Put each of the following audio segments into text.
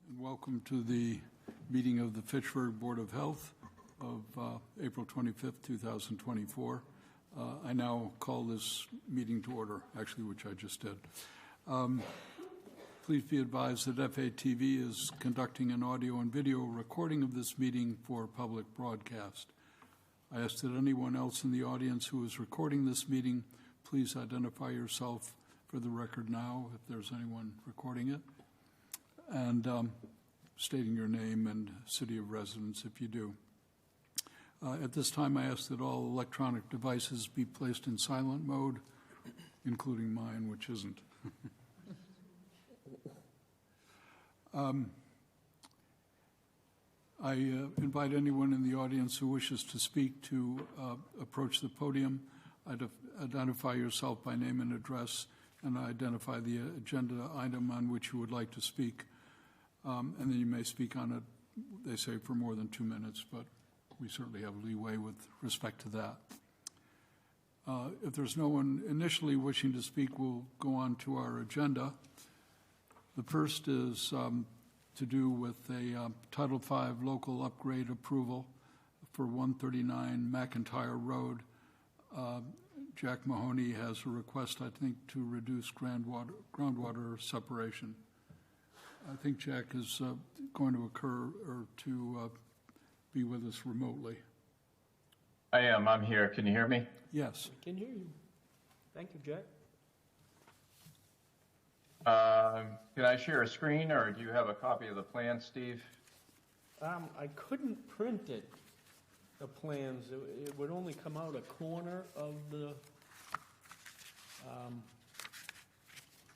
And welcome to the meeting of the Fitchburg Board of Health of April 25th, 2024. I now call this meeting to order, actually, which I just did. Please be advised that FATV is conducting an audio and video recording of this meeting for public broadcast. I ask that anyone else in the audience who is recording this meeting, please identify yourself for the record now, if there's anyone recording it, and stating your name and city of residence if you do. At this time, I ask that all electronic devices be placed in silent mode, including mine, which isn't. I invite anyone in the audience who wishes to speak to approach the podium, identify yourself by name and address, and identify the agenda item on which you would like to speak. And then you may speak on it, they say, for more than 2 minutes, but we certainly have leeway with respect to that. If there's no one initially wishing to speak, we'll go on to our agenda. The first is to do with a Title V local upgrade approval for 139 McIntyre Road. Jack Mahoney has a request, I think, to reduce groundwater separation. I think Jack is going to occur or to be with us remotely. I am. I'm here. Can you hear me? Yes. I can hear you. Thank you, Jack. Can I share a screen, or do you have a copy of the plan, Steve? I couldn't print it, the plans. It would only come out a corner of the...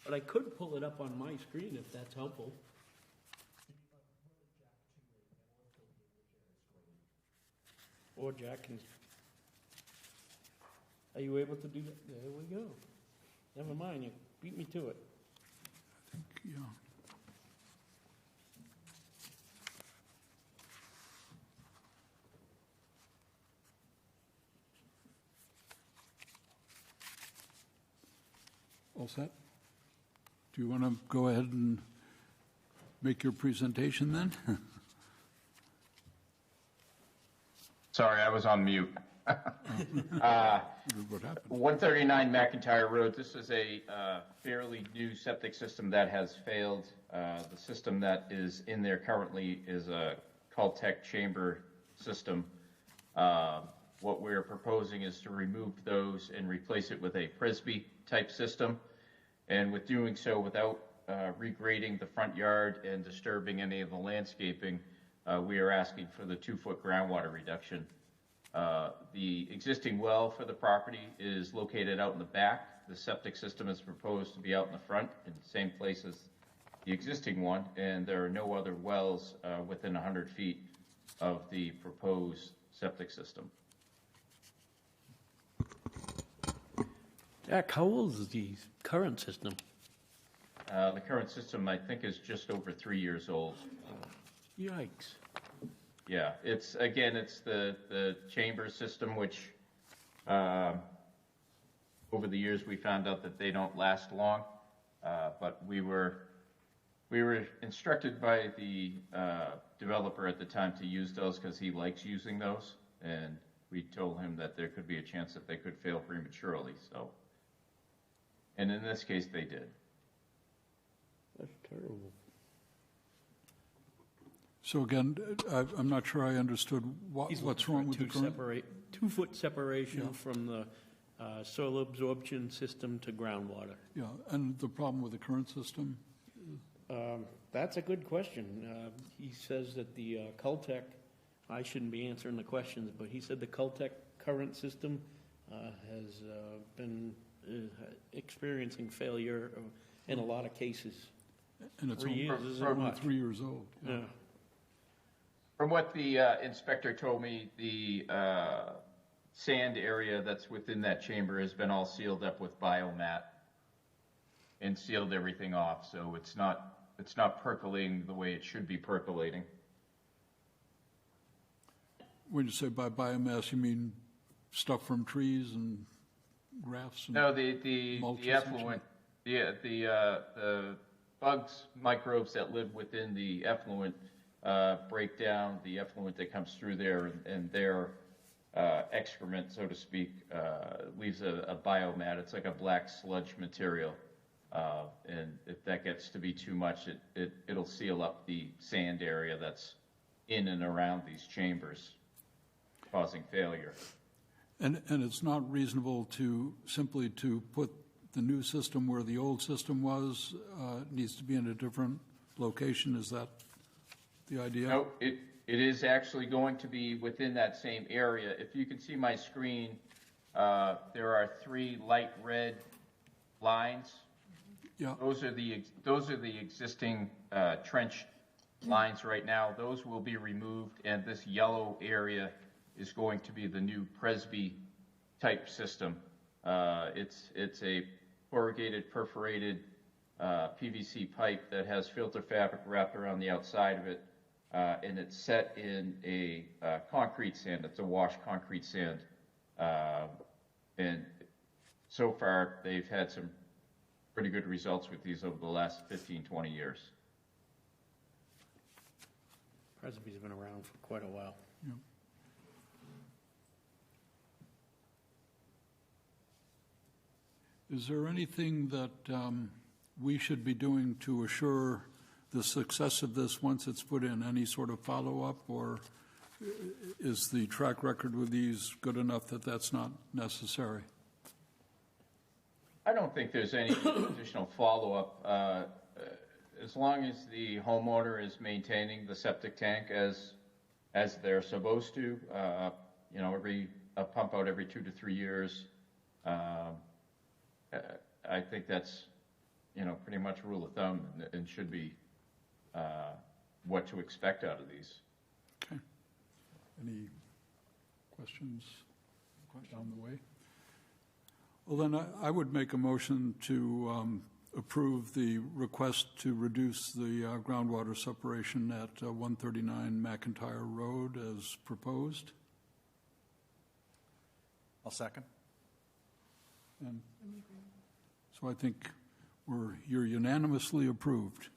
but I could pull it up on my screen if that's helpful. Or Jack can... Are you able to do that? There we go. Never mind, you beat me to it. I think, yeah. All set? Do you want to go ahead and make your presentation then? Sorry, I was on mute. What happened? 139 McIntyre Road. This is a fairly new septic system that has failed. The system that is in there currently is a Caltech chamber system. What we're proposing is to remove those and replace it with a Presby type system. And with doing so without regrading the front yard and disturbing any of the landscaping, we are asking for the 2-foot groundwater reduction. The existing well for the property is located out in the back. The septic system is proposed to be out in the front in the same place as the existing one, and there are no other wells within 100 feet of the proposed septic system. Jack, how old is the current system? The current system, I think, is just over 3 years old. Yikes. Yeah, it's the chamber system, which over the years we found out that they don't last long. But we were instructed by the developer at the time to use those because he likes using those, and we told him that there could be a chance that they could fail prematurely. So, and in this case, they did. That's terrible. So again, I'm not sure I understood what's wrong with the current... 2-foot separation from the soil absorption system to groundwater. Yeah, and the problem with the current system? That's a good question. He says that the Caltech, I shouldn't be answering the questions, but he said the Caltech current system has been experiencing failure in a lot of cases. And it's 3 years isn't probably much. 3 years old. Yeah. From what the inspector told me, the sand area that's within that chamber has been all sealed up with biomat and sealed everything off, so it's not percolating the way it should be percolating. When you say by biomass, you mean stuff from trees and grass? And no, the mulch effluent, the bugs, microbes that live within the effluent break down the effluent that comes through there, and their excrement, so to speak, leaves a biomat. It's like a black sludge material. And if that gets to be too much, it'll seal up the sand area that's in and around these chambers, causing failure. And it's not reasonable to simply to put the new system where the old system was, needs to be in a different location. Is that the idea? No, it is actually going to be within that same area. If you can see my screen, there are 3 light red lines. Yeah. Those are the existing trench lines right now. Those will be removed, and this yellow area is going to be the new Presby type system. It's a corrugated, perforated PVC pipe that has filter fabric wrapped around the outside of it, and it's set in a concrete sand. It's a washed concrete sand, and so far they've had some pretty good results with these over the last 15, 20 years. Presby's been around for quite a while. Yeah. Is there anything that we should be doing to assure the success of this once it's put in? Any sort of follow-up, or is the track record with these good enough that that's not necessary? I don't think there's any additional follow-up. As long as the homeowner is maintaining the septic tank as they're supposed to, a pump out every 2 to 3 years. I think that's, pretty much rule of thumb, and should be what to expect out of these. Okay. Any questions down the way? Well, then I would make a motion to approve the request to reduce the groundwater separation at 139 McIntyre Road as proposed. I'll second. And so I think you're unanimously approved.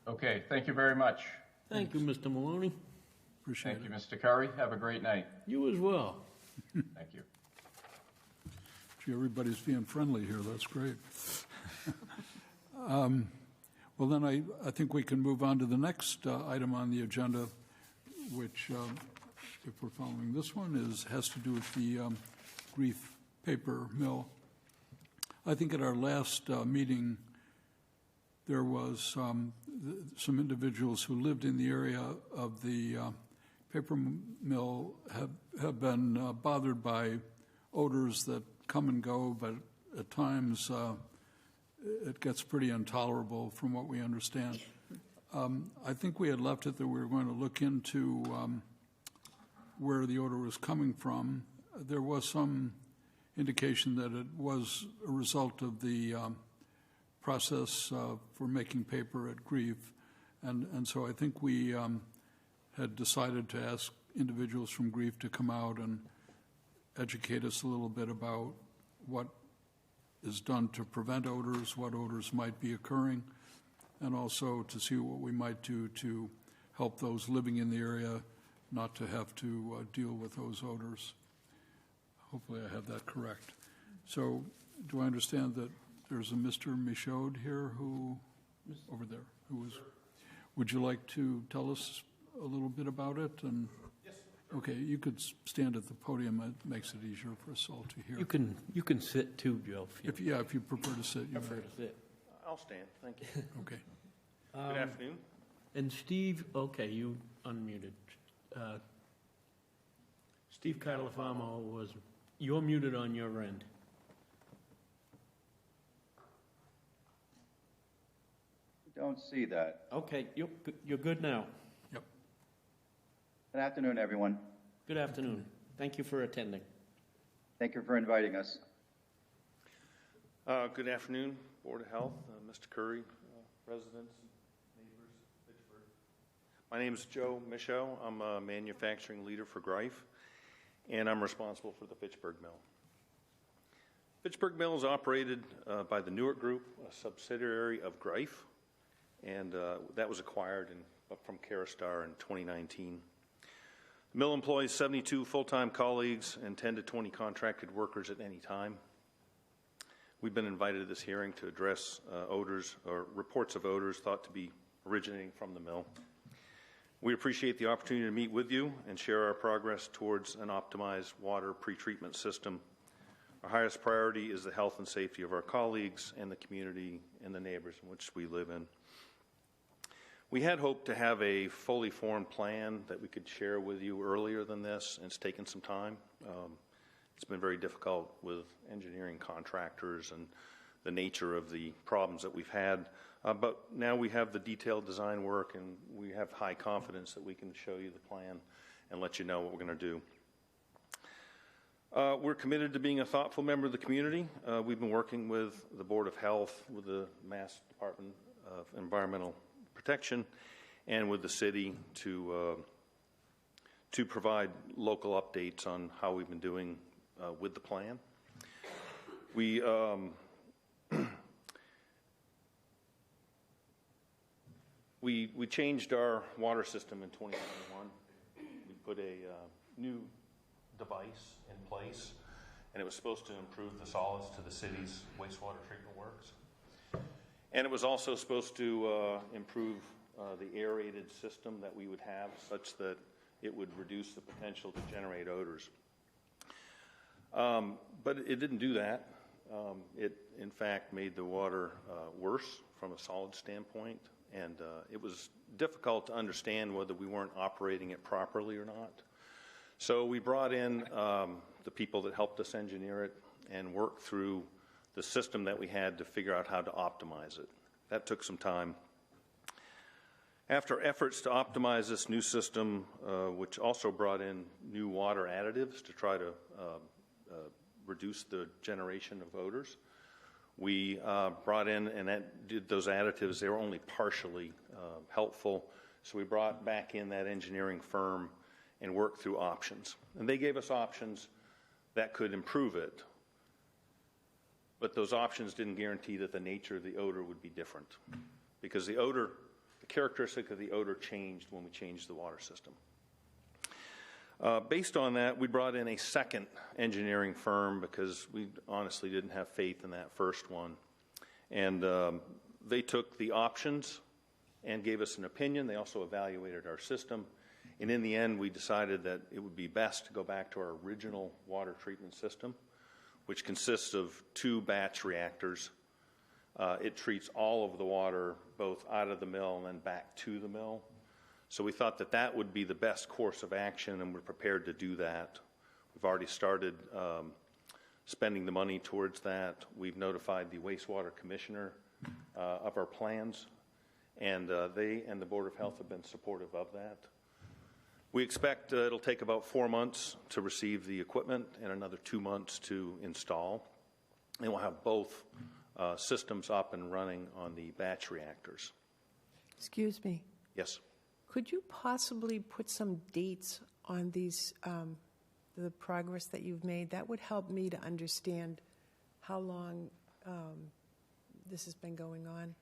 Okay, thank you very much. Thank you, Mr. Maloney. Appreciate Thank it. you, Mr. Curry. Have a great night. You as well. Thank you. Gee, everybody's being friendly here. That's great. Well, then I think we can move on to the next item on the agenda, which, if we're following this one, has to do with the Grief Paper Mill. I think at our last meeting, there was some individuals who lived in the area of the paper mill have been bothered by odors that come and go, but at times it gets pretty intolerable from what we understand. I think we had left it that we were going to look into where the odor was coming from. There was some indication that it was a result of the process for making paper at Grief. And so I think we had decided to ask individuals from Grief to come out and educate us a little bit about what is done to prevent odors, what odors might be occurring, and also to see what we might do to help those living in the area not to have to deal with those odors. Hopefully I have that correct. So do I understand that there's a Mr. Michaud here over there, who was, would you like to tell us a little bit about it? And yes. Okay, you could stand at the podium. It makes it easier for us all to hear. You can sit too, Joe. If you prefer to sit, you may. To sit. I'll stand, thank you. Okay. Good afternoon. And Steve, okay, you unmuted. Steve Catalfamo you're muted on your end. Don't see that. Okay, you're good now. Yep. Good afternoon, everyone. Good afternoon. Thank you for attending. Thank you for inviting us. Good afternoon, Board of Health, Mr. Curry, residents, neighbors, Fitchburg. My name is Joe Michaud. I'm a manufacturing leader for Greif, and I'm responsible for the Fitchburg Mill. Fitchburg Mill is operated by the Newark Group, a subsidiary of Greif, and that was acquired from Caraustar in 2019. The mill employs 72 full-time colleagues and 10 to 20 contracted workers at any time. We've been invited to this hearing to address odors or reports of odors thought to be originating from the mill. We appreciate the opportunity to meet with you and share our progress towards an optimized water pretreatment system. Our highest priority is the health and safety of our colleagues and the community and the neighbors in which we live in. We had hoped to have a fully formed plan that we could share with you earlier than this, and it's taken some time. It's been very difficult with engineering contractors and the nature of the problems that we've had. But now we have the detailed design work, and we have high confidence that we can show you the plan and let you know what we're going to do. We're committed to being a thoughtful member of the community. We've been working with the Board of Health, with the Mass Department of Environmental Protection, and with the city to provide local updates on how we've been doing with the plan. We we changed our water system in 2021. We put a new device in place, and it was supposed to improve the solids to the city's wastewater treatment works. And it was also supposed to improve the aerated system that we would have, such that it would reduce the potential to generate odors. But it didn't do that. It, in fact, made the water worse from a solid standpoint, and it was difficult to understand whether we weren't operating it properly or not. So we brought in the people that helped us engineer it and work through the system that we had to figure out how to optimize it. That took some time. After efforts to optimize this new system, which also brought in new water additives to try to reduce the generation of odors, we brought in, and that did those additives, they were only partially helpful. So we brought back in that engineering firm and worked through options. And they gave us options that could improve it. But those options didn't guarantee that the nature of the odor would be different, because the odor, the characteristic of the odor changed when we changed the water system. Based on that, we brought in a second engineering firm because we honestly didn't have faith in that first one. And they took the options and gave us an opinion. They also evaluated our system. And in the end, we decided that it would be best to go back to our original water treatment system, which consists of 2 batch reactors. It treats all of the water both out of the mill and then back to the mill. So we thought that that would be the best course of action, and we're prepared to do that. We've already started spending the money towards that. We've notified the wastewater commissioner of our plans, and they and the Board of Health have been supportive of that. We expect it'll take about 4 months to receive the equipment and another 2 months to install. And we'll have both systems up and running on the batch reactors. Excuse me. Yes. Could you possibly put some dates on these, the progress that you've made? That would help me to understand how long this has been going on.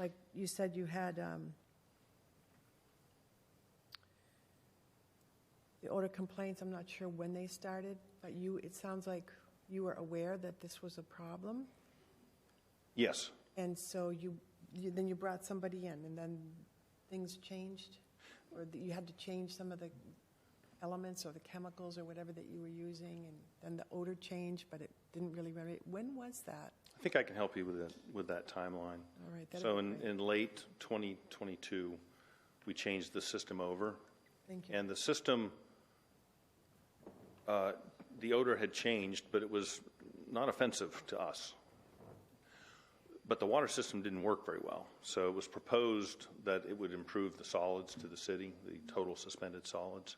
Like you said, you had the odor complaints. I'm not sure when they started, but it sounds like you were aware that this was a problem. Yes. And so then you brought somebody in, and then things changed? Or that you had to change some of the elements or the chemicals or whatever that you were using, and then the odor changed, but it didn't really vary. When was that? I think I can help you with that timeline. All right. So in late 2022, we changed the system over. Thank you. And the system, the odor had changed, but it was not offensive to us. But the water system didn't work very well. So it was proposed that it would improve the solids to the city, the total suspended solids,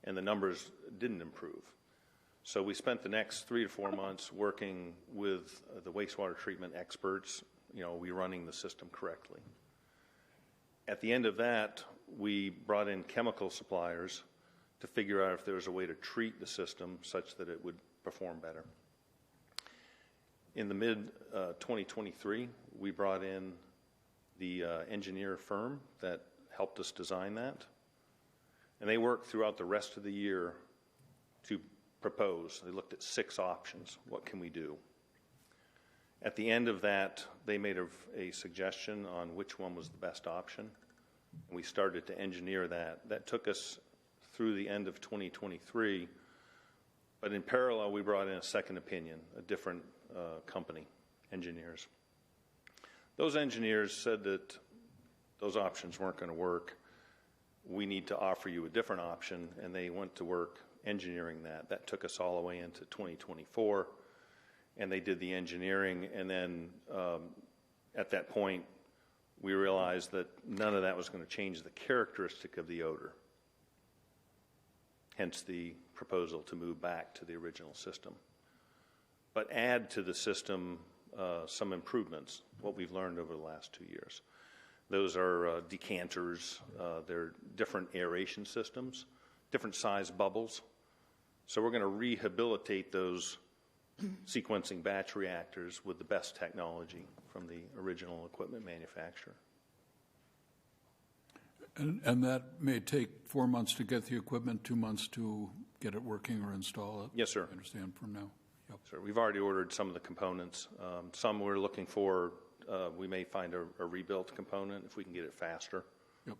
and the numbers didn't improve. So we spent the next 3 to 4 months working with the wastewater treatment experts, are we running the system correctly? At the end of that, we brought in chemical suppliers to figure out if there was a way to treat the system such that it would perform better. In the mid-2023, we brought in the engineer firm that helped us design that. And they worked throughout the rest of the year to propose. They looked at 6 options. What can we do? At the end of that, they made a suggestion on which one was the best option. And we started to engineer that. That took us through the end of 2023. But in parallel, we brought in a second opinion, a different company, engineers. Those engineers said that those options weren't going to work. We need to offer you a different option, and they went to work engineering that. That took us all the way into 2024, and they did the engineering, and then at that point, we realized that none of that was going to change the characteristic of the odor, hence the proposal to move back to the original system, but add to the system some improvements, what we've learned over the last 2 years. Those are decanters, they're different aeration systems, different size bubbles. So we're going to rehabilitate those sequencing batch reactors with the best technology from the original equipment manufacturer. And that may take 4 months to get the equipment, 2 months to get it working or install it? Yes, sir. I understand from now. Yep. Sir, we've already ordered some of the components. Some we're looking for, we may find a rebuilt component if we can get it faster. Yep.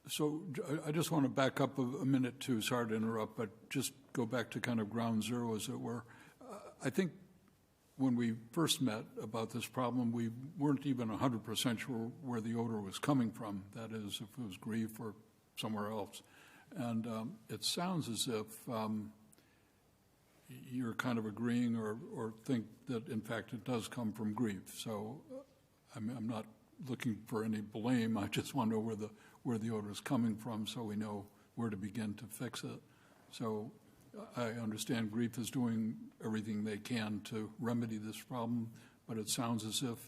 So I just want to back up a minute too, sorry to interrupt, but just go back to kind of ground zero, as it were. I think when we first met about this problem, we weren't even 100% sure where the odor was coming from, that is, if it was Grief or somewhere else. And it sounds as if you're kind of agreeing or think that, in fact, it does come from Grief. So I'm not looking for any blame. I just want to know where the odor is coming from so we know where to begin to fix it. So I understand Grief is doing everything they can to remedy this problem, but it sounds as if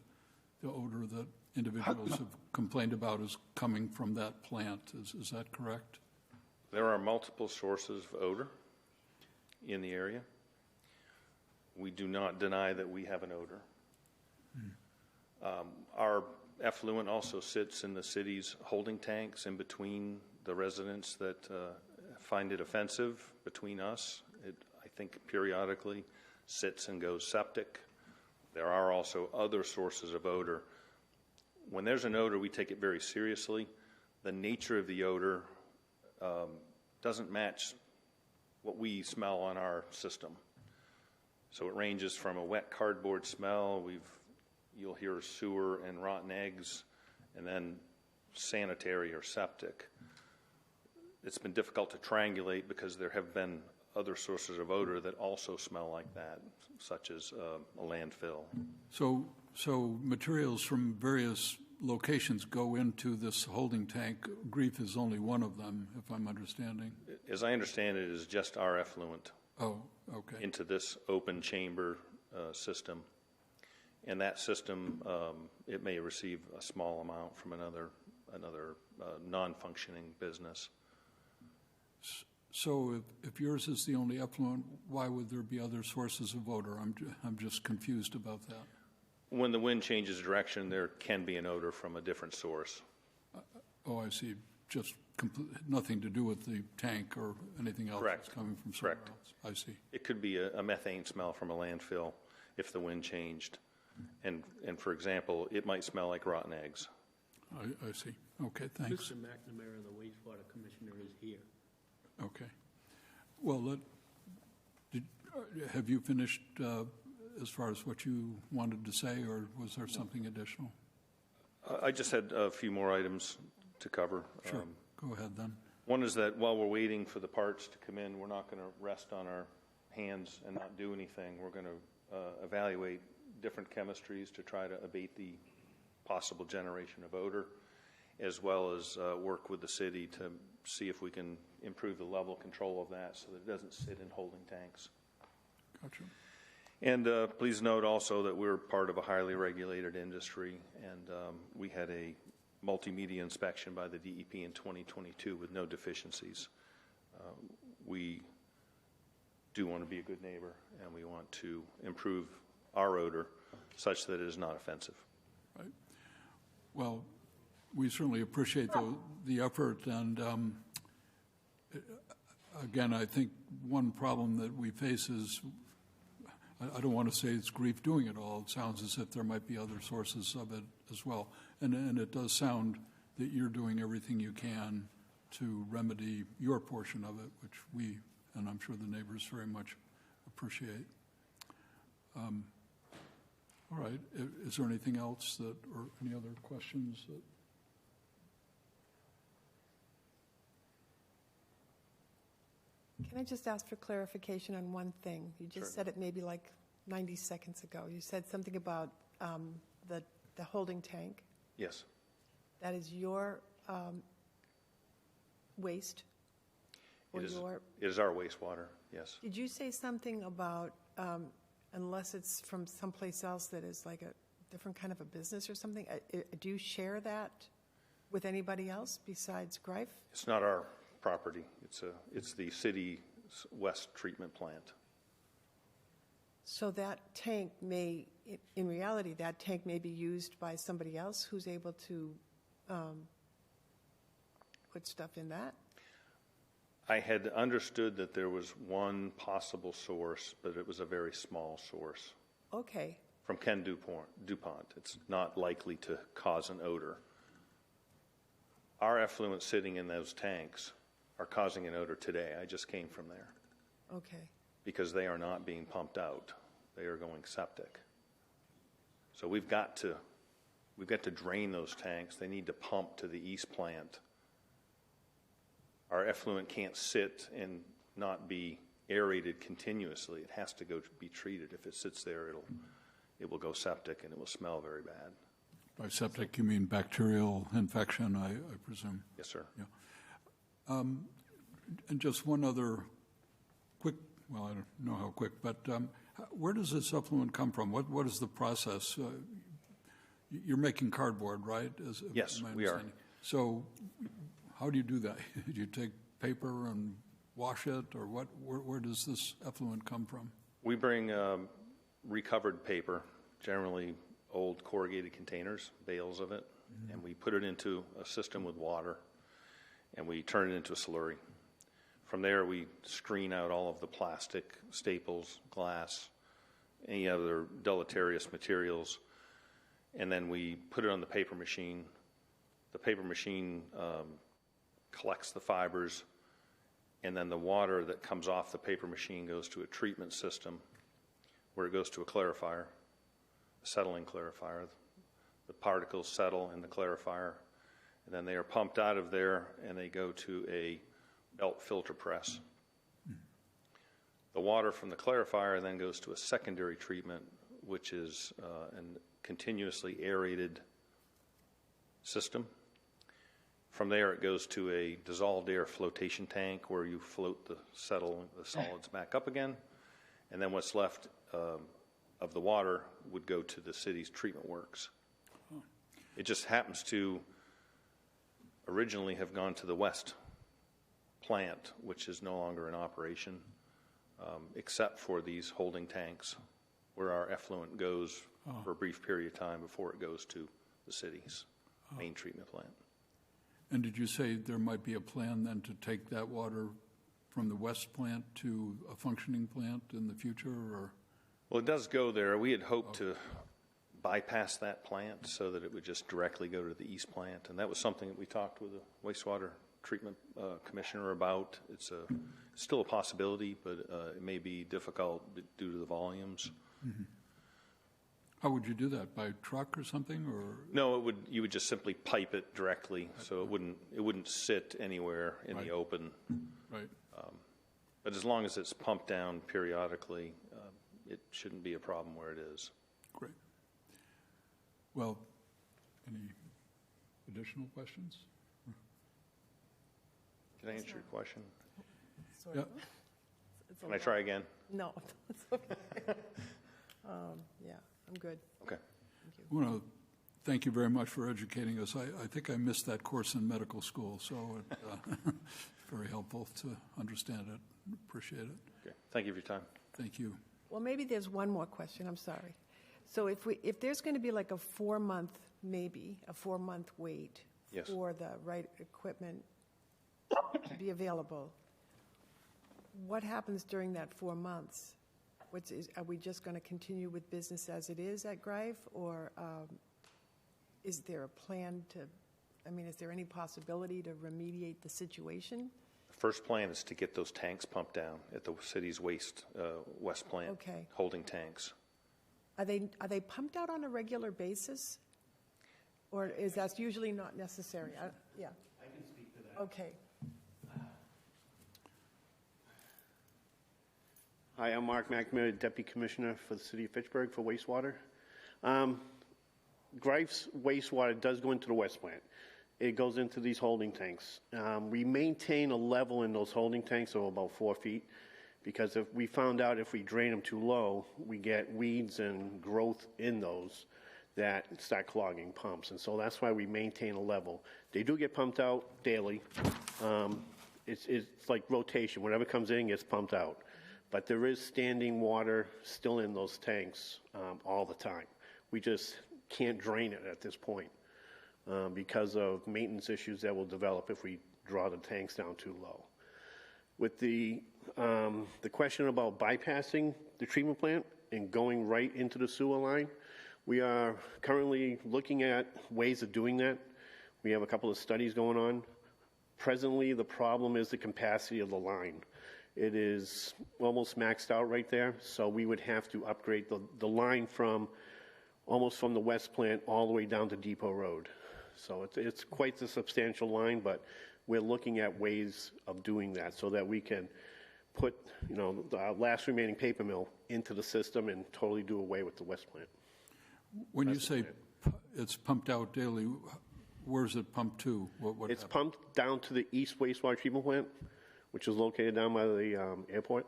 the odor that individuals have complained about is coming from that plant. Is that correct? There are multiple sources of odor in the area. We do not deny that we have an odor. Our effluent also sits in the city's holding tanks in between the residents that find it offensive, between us. It, I think, periodically sits and goes septic. There are also other sources of odor. When there's an odor, we take it very seriously. The nature of the odor doesn't match what we smell on our system. So it ranges from a wet cardboard smell, you'll hear sewer and rotten eggs, and then sanitary or septic. It's been difficult to triangulate because there have been other sources of odor that also smell like that, such as a landfill. So materials from various locations go into this holding tank. Grief is only one of them, if I'm understanding. As I understand it, is just our effluent into this open chamber system. And that system, it may receive a small amount from another non-functioning business. So if yours is the only effluent, why would there be other sources of odor? I'm just confused about that. When the wind changes direction, there can be an odor from a different source. I see. Just nothing to do with the tank or anything else. Correct. That's coming from somewhere Correct. else. I see. It could be a methane smell from a landfill if the wind changed. And for example, it might smell like rotten eggs. I see. Okay, thanks. Mr. McNamara, the wastewater commissioner, is here. Okay. Well, have you finished as far as what you wanted to say, or was there something additional? I just had a few more items to cover. Sure. Go ahead then. One is that while we're waiting for the parts to come in, we're not going to rest on our hands and not do anything. We're going to evaluate different chemistries to try to abate the possible generation of odor, as well as work with the city to see if we can improve the level of control of that so that it doesn't sit in holding tanks. Gotcha. And please note also that we're part of a highly regulated industry, and we had a multimedia inspection by the DEP in 2022 with no deficiencies. We do want to be a good neighbor, and we want to improve our odor such that it is not offensive. Right. Well, we certainly appreciate the effort, and again, I think one problem that we face is, I don't want to say it's grief doing it all. It sounds as if there might be other sources of it as well. And it does sound that you're doing everything you can to remedy your portion of it, which we, and I'm sure the neighbors very much appreciate. All right, is there anything else that, or any other questions that? Can I just ask for clarification on one thing? You just said it maybe like 90 seconds ago. You said something about the holding tank. Yes. That is your waste? Or It is, your, it is our wastewater, yes. did you say something about, unless it's from someplace else that is like a different kind of a business or something, do you share that with anybody else besides Greif? It's not our property. It's the city's West treatment plant. So that tank may, in reality, that tank may be used by somebody else who's able to put stuff in that? I had understood that there was one possible source, but it was a very small source. Okay, From Ken DuPont. It's not likely to cause an odor. Our effluent sitting in those tanks are causing an odor today. I just came from there okay. because they are not being pumped out. They are going septic. So we've got to drain those tanks. They need to pump to the east plant. Our effluent can't sit and not be aerated continuously. It has to go to be treated. If it sits there, it will go septic and it will smell very bad. By septic, you mean bacterial infection, I presume? Yes, sir. Yeah. And just one other quick, well, I don't know how quick, but where does this effluent come from? What is the process? You're making cardboard, right? Yes, my we are. understanding. So how do you do that? Do you take paper and wash it, or what? Where does this effluent come from? We bring recovered paper, generally old corrugated containers, bales of it, and we put it into a system with water, and we turn it into a slurry. From there, we screen out all of the plastic, staples, glass, any other deleterious materials, and then we put it on the paper machine. The paper machine collects the fibers, and then the water that comes off the paper machine goes to a treatment system where it goes to a clarifier, a settling clarifier. The particles settle in the clarifier, and then they are pumped out of there and they go to a belt filter press. The water from the clarifier then goes to a secondary treatment, which is a continuously aerated system. From there, it goes to a dissolved air flotation tank where you float the solids back up again, and then what's left of the water would go to the city's treatment works. It just happens to originally have gone to the West plant, which is no longer in operation, except for these holding tanks where our effluent goes for a brief period of time before it goes to the city's main treatment plant. And did you say there might be a plan then to take that water from the West plant to a functioning plant in the future, or? Well, it does go there. We had hoped to bypass that plant so that it would just directly go to the East plant, and that was something that we talked with the wastewater treatment commissioner about. It's still a possibility, but it may be difficult due to the volumes. Mm-hmm. How would you do that? By truck or something, or? No, you would just simply pipe it directly, so it wouldn't sit anywhere in the open. Right. But as long as it's pumped down periodically, it shouldn't be a problem where it is. Great. Well, any additional questions? Can I answer your question? Sort Yeah. of. It's a Can I lot. try again? No, it's okay. Yeah, I'm good. Okay. I want to thank you very much for educating us. I think I missed that course in medical school, so it's very helpful to understand it. Appreciate it. Okay. Thank you for your time. Thank you. Well, maybe there's one more question, I'm sorry. So if there's going to be like a 4-month, maybe, a 4-month wait Yes. for the right equipment to be available, what happens during that 4 months? Are we just going to continue with business as it is at Greif, or is there a plan to, is there any possibility to remediate the situation? The first plan is to get those tanks pumped down at the city's west plant. Okay. Holding tanks. Are they pumped out on a regular basis? Or is that usually not necessary? Yeah. I can speak to that. Okay. Hi, I'm Mark McNamara, Deputy Commissioner for the City of Fitchburg for wastewater. Greif's wastewater does go into the west plant. It goes into these holding tanks. We maintain a level in those holding tanks of about 4 feet, because if we found out if we drain them too low, we get weeds and growth in those that start clogging pumps. And so that's why we maintain a level. They do get pumped out daily. It's like rotation. Whatever comes in gets pumped out. But there is standing water still in those tanks all the time. We just can't drain it at this point because of maintenance issues that will develop if we draw the tanks down too low. With the question about bypassing the treatment plant and going right into the sewer line, we are currently looking at ways of doing that. We have a couple of studies going on. Presently, the problem is the capacity of the line. It is almost maxed out right there, so we would have to upgrade the line from almost from the west plant all the way down to Depot Road. So it's quite a substantial line, but we're looking at ways of doing that so that we can put, the last remaining paper mill into the system and totally do away with the west plant. When you say it's pumped out daily, where's it pumped to? What It's happens? pumped down to the east wastewater treatment plant, which is located down by the airport.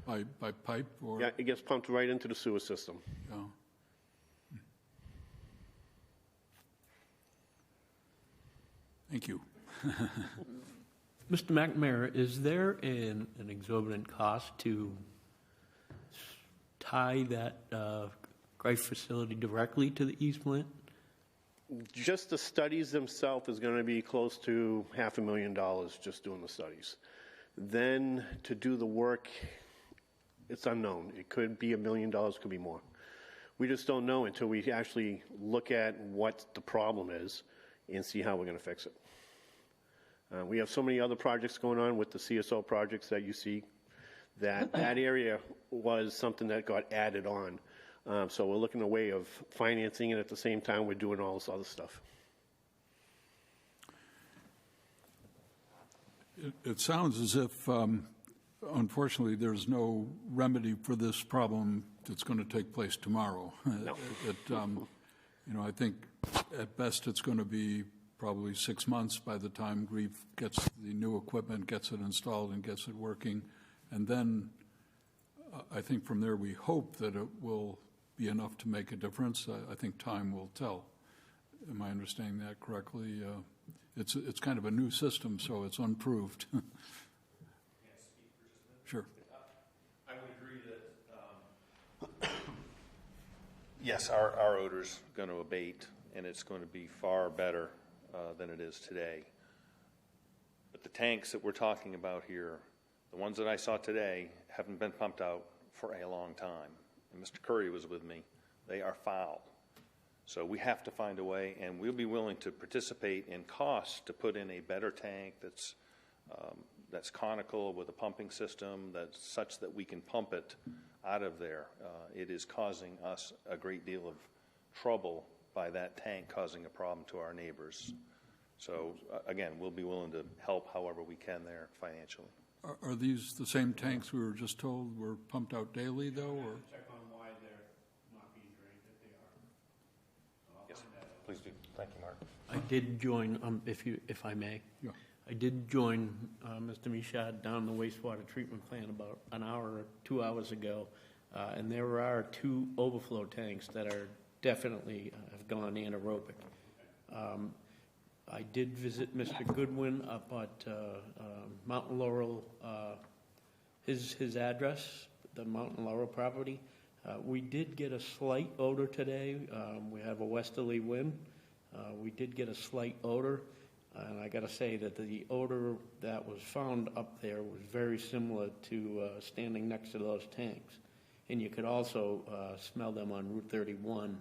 By pipe or? Yeah, it gets pumped right into the sewer system. Yeah. Thank you. Mr. McNamara, is there an exorbitant cost to tie that Greif facility directly to the east plant? Just the studies themselves is going to be close to $500,000 just doing the studies. Then to do the work, it's unknown. It could be $1 million, could be more. We just don't know until we actually look at what the problem is and see how we're going to fix it. We have so many other projects going on with the CSO projects that you see, that area was something that got added on. So we're looking at a way of financing it at the same time we're doing all this other stuff. It sounds as if, unfortunately, there's no remedy for this problem that's going to take place tomorrow. No. I think at best it's going to be probably 6 months by the time Greif gets the new equipment, gets it installed, and gets it working. And then I think from there we hope that it will be enough to make a difference. I think time will tell. Am I understanding that correctly? It's kind of a new system, so it's unproved. Sure. I would agree that, yes, our odor's going to abate, and it's going to be far better than it is today. But the tanks that we're talking about here, the ones that I saw today, haven't been pumped out for a long time. And Mr. Curry was with me. They are foul. So we have to find a way, and we'll be willing to participate in costs to put in a better tank that's conical with a pumping system that's such that we can pump it out of there. It is causing us a great deal of trouble by that tank causing a problem to our neighbors. So again, we'll be willing to help however we can there financially. Are these the same tanks we were just told were pumped out daily, though? Or? Check on why they're not being drained if they are. Yes, please do. Thank you, Mark. I did join, if I may. Yeah. I did join Mr. Michaud down the wastewater treatment plant about an hour or 2 hours ago, and there are 2 overflow tanks that are definitely have gone anaerobic. I did visit Mr. Goodwin up at Mountain Laurel, his address, the Mountain Laurel property. We did get a slight odor today. We have a westerly wind. We did get a slight odor, and I got to say that the odor that was found up there was very similar to standing next to those tanks. And you could also smell them on Route 31,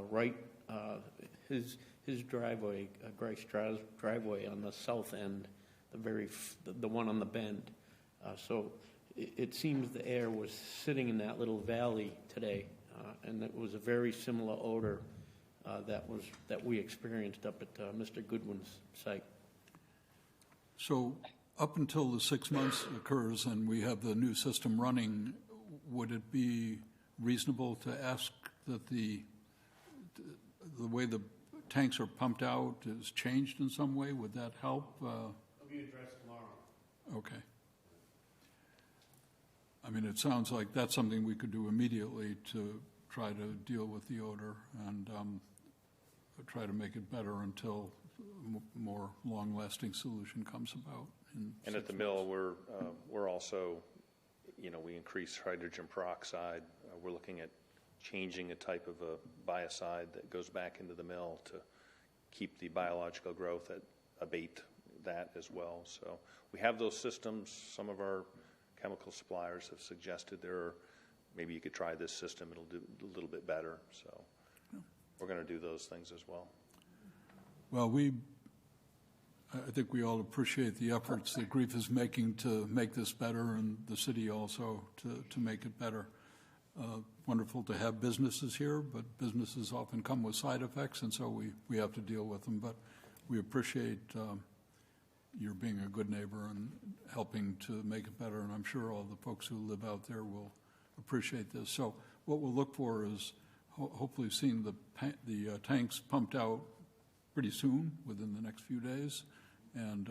right, his driveway, Grace driveway on the south end, the one on the bend. So it seems the air was sitting in that little valley today, and it was a very similar odor that we experienced up at Mr. Goodwin's site. So up until the 6 months occurs and we have the new system running, would it be reasonable to ask that the way the tanks are pumped out is changed in some way? Would that help? It'll be addressed tomorrow. Okay. I mean, it sounds like that's something we could do immediately to try to deal with the odor and try to make it better until a more long-lasting solution comes about. And at the mill, we're also, we increase hydrogen peroxide. We're looking at changing a type of a biocide that goes back into the mill to keep the biological growth abate that as well. So we have those systems. Some of our chemical suppliers have suggested maybe you could try this system. It'll do a little bit better. So we're going to do those things as well. Well, I think we all appreciate the efforts that Grief is making to make this better, and the city also to make it better. Wonderful to have businesses here, but businesses often come with side effects, and so we have to deal with them. But we appreciate your being a good neighbor and helping to make it better, and I'm sure all the folks who live out there will appreciate this. So what we'll look for is hopefully seeing the tanks pumped out pretty soon, within the next few days, and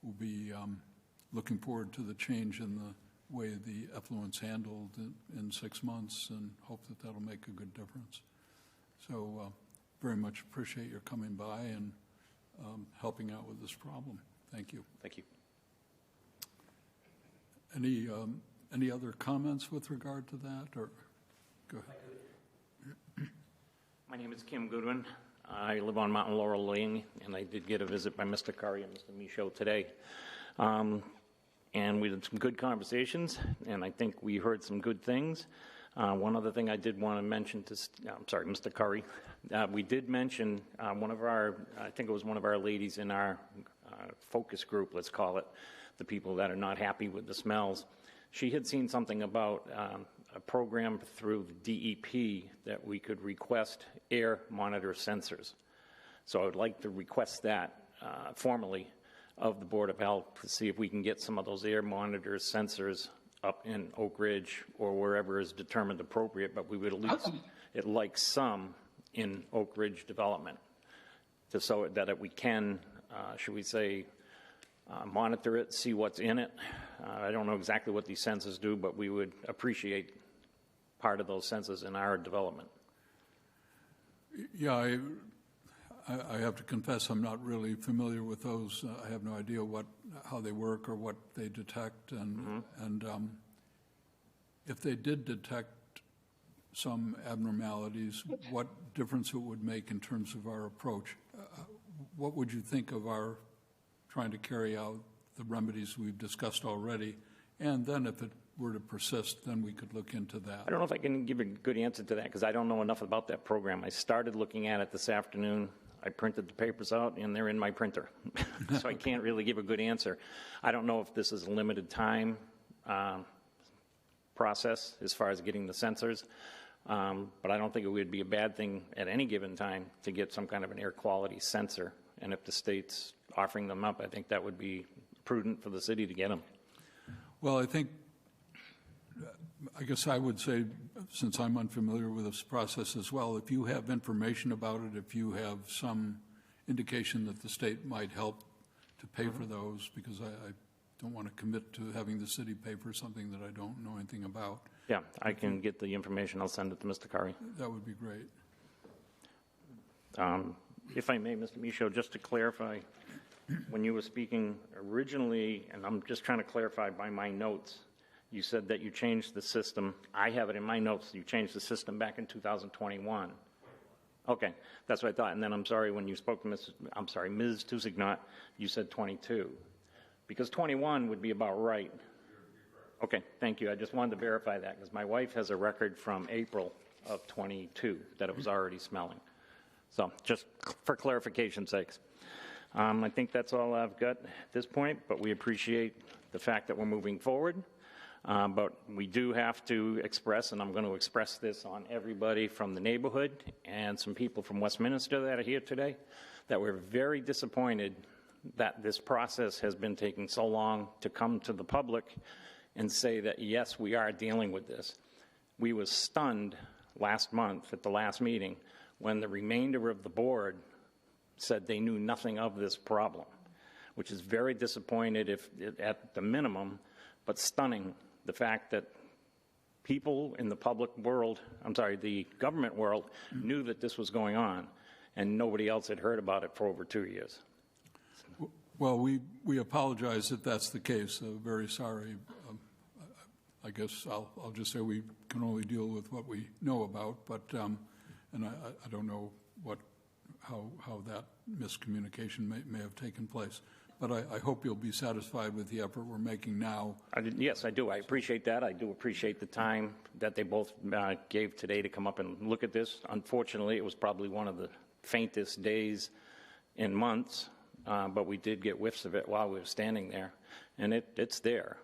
we'll be looking forward to the change in the way the effluent's handled in 6 months, and hope that that'll make a good difference. So very much appreciate your coming by and helping out with this problem. Thank you. Thank you. Any other comments with regard to that, or go ahead? My name is Kim Goodwin. I live on Mountain Laurel Lane, and I did get a visit by Mr. Curry and Mr. Michaud today. And we had some good conversations, and I think we heard some good things. One other thing I did want to mention to, Mr. Curry, we did mention I think it was one of our ladies in our focus group, let's call it, the people that are not happy with the smells. She had seen something about a program through the DEP that we could request air monitor sensors. So I would like to request that formally of the Board of Health to see if we can get some of those air monitor sensors up in Oak Ridge or wherever is determined appropriate, but we would at least like some in Oak Ridge development, so that we can, should we say, monitor it, see what's in it. I don't know exactly what these sensors do, but we would appreciate part of those sensors in our development. Yeah, I have to confess I'm not really familiar with those. I have no idea how they work or what they detect, and if they did detect some abnormalities, what difference it would make in terms of our approach. What would you think of our trying to carry out the remedies we've discussed already? And then if it were to persist, then we could look into that. I don't know if I can give a good answer to that because I don't know enough about that program. I started looking at it this afternoon. I printed the papers out, and they're in my printer. So I can't really give a good answer. I don't know if this is a limited time process as far as getting the sensors, but I don't think it would be a bad thing at any given time to get some kind of an air quality sensor. And if the state's offering them up, I think that would be prudent for the city to get them. Well, I guess I would say, since I'm unfamiliar with this process as well, if you have information about it, if you have some indication that the state might help to pay for those, because I don't want to commit to having the city pay for something that I don't know anything about. Yeah, I can get the information. I'll send it to Mr. Curry. That would be great. If I may, Mr. Michaud, just to clarify, when you were speaking originally, and I'm just trying to clarify by my notes, you said that you changed the system. I have it in my notes, you changed the system back in 2021. Okay, that's what I thought. And then I'm sorry, when you spoke to Ms. Tusignot, you said 22. Because 21 would be about right. Okay, thank you. I just wanted to verify that because my wife has a record from April of 22 that it was already smelling. So just for clarification's sakes. I think that's all I've got at this point, but we appreciate the fact that we're moving forward. But we do have to express, and I'm going to express this on everybody from the neighborhood and some people from Westminster that are here today, that we're very disappointed that this process has been taking so long to come to the public and say that, yes, we are dealing with this. We were stunned last month at the last meeting when the remainder of the board said they knew nothing of this problem, which is very disappointed if at the minimum, but stunning, the fact that people in the public world, the government world, knew that this was going on, and nobody else had heard about it for over 2 years. Well, we apologize if that's the case. Very sorry. I guess I'll just say we can only deal with what we know about, but and I don't know how that miscommunication may have taken place. But I hope you'll be satisfied with the effort we're making now. Yes, I do. I appreciate that. I do appreciate the time that they both gave today to come up and look at this. Unfortunately, it was probably one of the faintest days in months, but we did get whiffs of it while we were standing there. And it's there.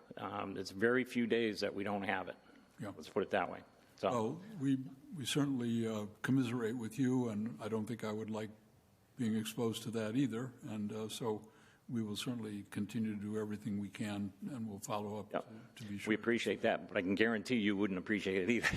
It's very few days that we don't have it. Yeah. Let's put it that way. So. Well, we certainly commiserate with you, and I don't think I would like being exposed to that either. And so we will certainly continue to do everything we can, and we'll follow up to be sure. We appreciate that, but I can guarantee you wouldn't appreciate it either.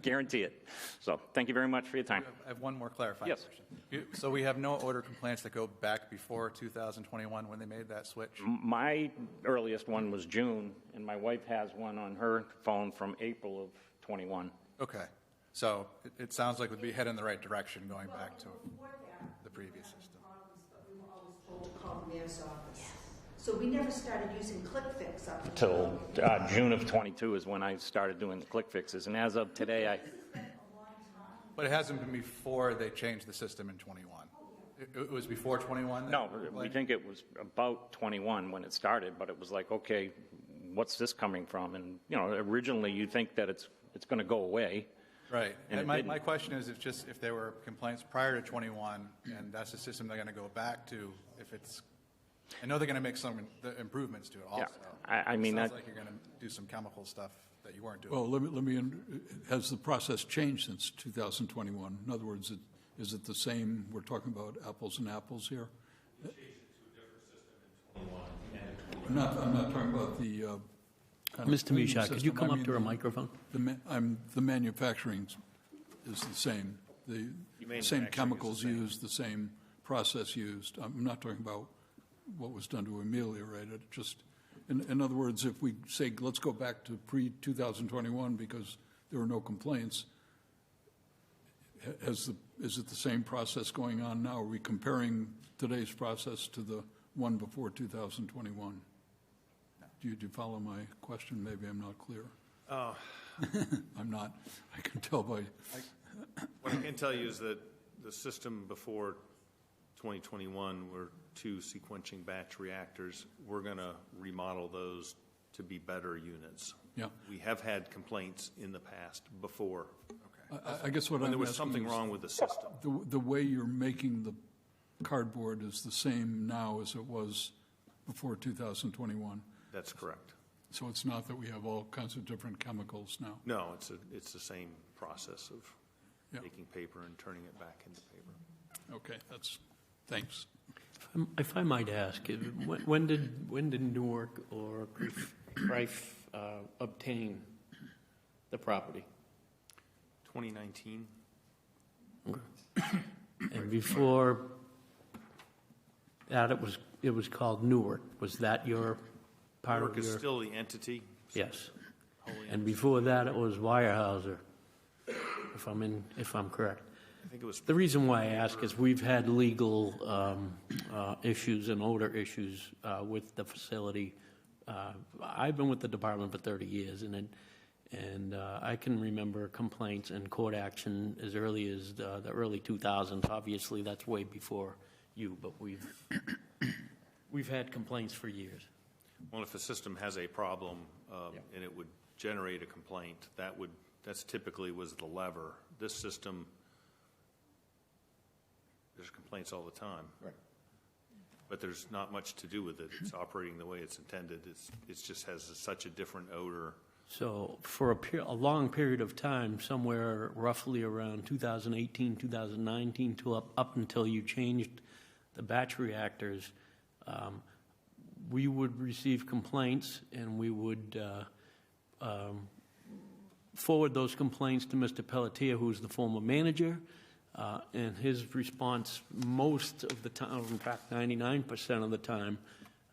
Guarantee it. So thank you very much for your time. I have one more clarifying Yes. question. So we have no odor complaints that go back before 2021 when they made that switch? My earliest one was June, and my wife has one on her phone from April of 21. Okay. So it sounds like we'd be heading in the right direction going back to the previous system. We were always told to call the mayor's office. So we never started using ClickFix up Till June of 22 is when I started doing the click fixes, and as of today, But it hasn't been before they changed the system in 21. It was before 21? No, we think it was about 21 when it started, but it was like, okay, what's this coming from? And, originally you think that it's going to go away. Right. And And it my question is if there were complaints prior to 21, and that's the system they're going to go back to, I know they're going to make some improvements to it also. I mean, Sounds like you're going to do some chemical stuff that you weren't doing. Well, let me has the process changed since 2021? In other words, is it the same? We're talking about apples and apples here? I'm not talking about the Mr. Mishak, could you come up to a microphone? The manufacturing is the same. The same chemicals used, the same process used. I'm not talking about what was done to ameliorate it. Just, in other words, if we say, let's go back to pre-2021 because there were no complaints, is it the same process going on now? Are we comparing today's process to the one before 2021? Do you follow my question? Maybe I'm not clear. I'm not. I can tell by. What I can tell you is that the system before 2021 were 2 sequencing batch reactors. We're going to remodel those to be better units. Yeah. We have had complaints in the past before. I guess what When I'm there was asking something is wrong with the system. the way you're making the cardboard is the same now as it was before 2021. That's correct. So it's not that we have all kinds of different chemicals now. No, it's the same process of taking paper and turning it back into paper. Okay, thanks. If I might ask, when did Newark or Greif obtain the property? 2019. And before that, it was called Newark. Was that your part Newark of is your? still the entity. Yes. And before that, it was Weyerhaeuser, if I'm correct. I think it was. The reason why I ask is we've had legal issues and odor issues with the facility I've been with the department for 30 years, and I can remember complaints and court action as early as the early 2000s. Obviously, that's way before you, but we've had complaints for years. Well, if a system has a problem and it would generate a complaint, that's typically was the lever. This system, there's complaints all the time. Right. But there's not much to do with it. It's operating the way it's intended. It just has such a different odor. So for a long period of time, somewhere roughly around 2018, 2019, to up until you changed the batch reactors, we would receive complaints, and we would forward those complaints to Mr. Pelletier, who's the former manager, and his response most of the time, in fact 99% of the time,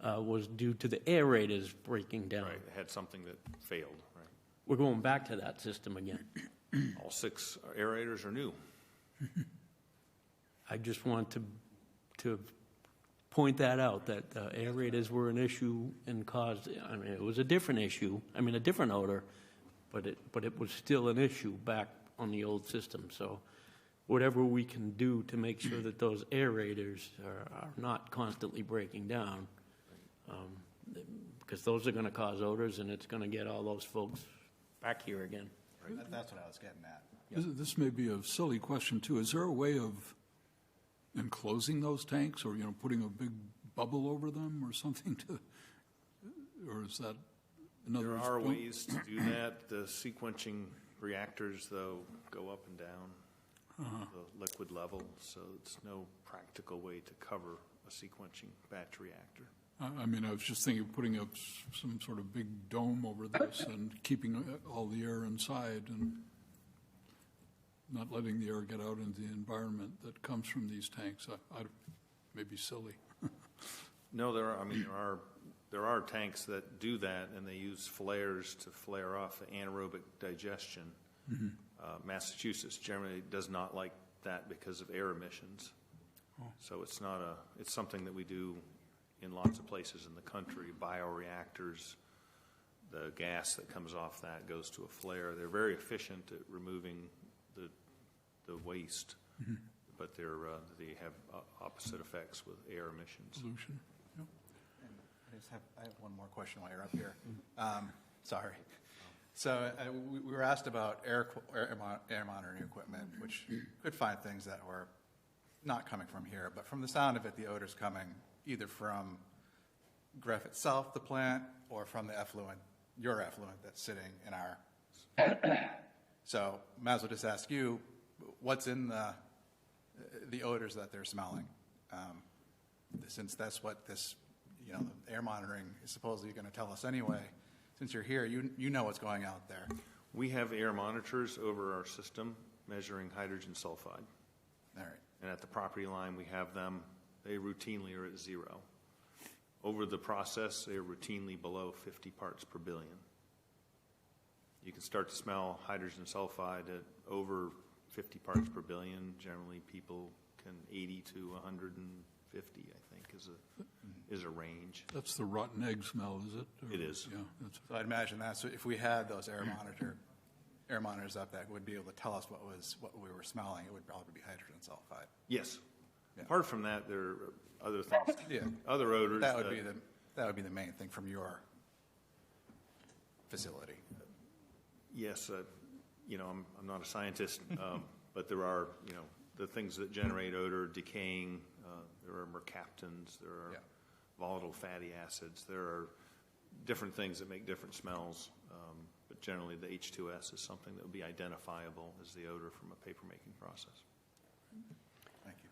was due to the aerators breaking down. Right. It had something that failed. Right. We're going back to that system again. All 6 aerators are new. I just want to point that out, that aerators were an issue and caused, I mean, it was a different issue, I mean, a different odor, but it was still an issue back on the old system. So whatever we can do to make sure that those aerators are not constantly breaking down, because those are going to cause odors, and it's going to get all those folks back here again. That's what I was getting at. This may be a silly question, too. Is there a way of enclosing those tanks, or, putting a big bubble over them or something or is that, in other There words, are ways to do that. The sequencing reactors, though, go up and down the liquid level, so it's no practical way to cover a sequencing batch reactor. I mean, I was just thinking of putting up some sort of big dome over this and keeping all the air inside and not letting the air get out into the environment that comes from these tanks. I may be silly. No, there are tanks that do that, and they use flares to flare off anaerobic digestion. Massachusetts generally does not like that because of air emissions. So it's something that we do in lots of places in the country. Bioreactors, the gas that comes off that goes to a flare. They're very efficient at removing the waste, but they have opposite effects with air emissions. Pollution. Yep. I have one more question while you're up here. Sorry. So we were asked about air monitoring equipment, which could find things that were not coming from here, but from the sound of it, the odor's coming either from Greff itself, the plant, or from the your effluent that's sitting in our. So might as well just ask you, what's in the odors that they're smelling? Since that's what this, air monitoring is supposedly going to tell us anyway. Since you're here, you know what's going out there. We have air monitors over our system measuring hydrogen sulfide. All right. And at the property line, we have them. They routinely are at 0. Over the process, they are routinely below 50 parts per billion. You can start to smell hydrogen sulfide at over 50 parts per billion. Generally, people can 80 to 150, I think, is a range. That's the rotten egg smell, is it? It is. Yeah. So I'd imagine so if we had those air monitors up that would be able to tell us what we were smelling, it would probably be hydrogen sulfide. Yes. Yeah. Apart from that, there are other things. Yeah. Other odors. That would be the main thing from your facility. Yes. I'm not a scientist, but there are the things that generate odor, decaying. There are mercaptans. There are volatile fatty acids. There are different things that make different smells. But generally, the H2S is something that would be identifiable as the odor from a paper-making process. Thank you.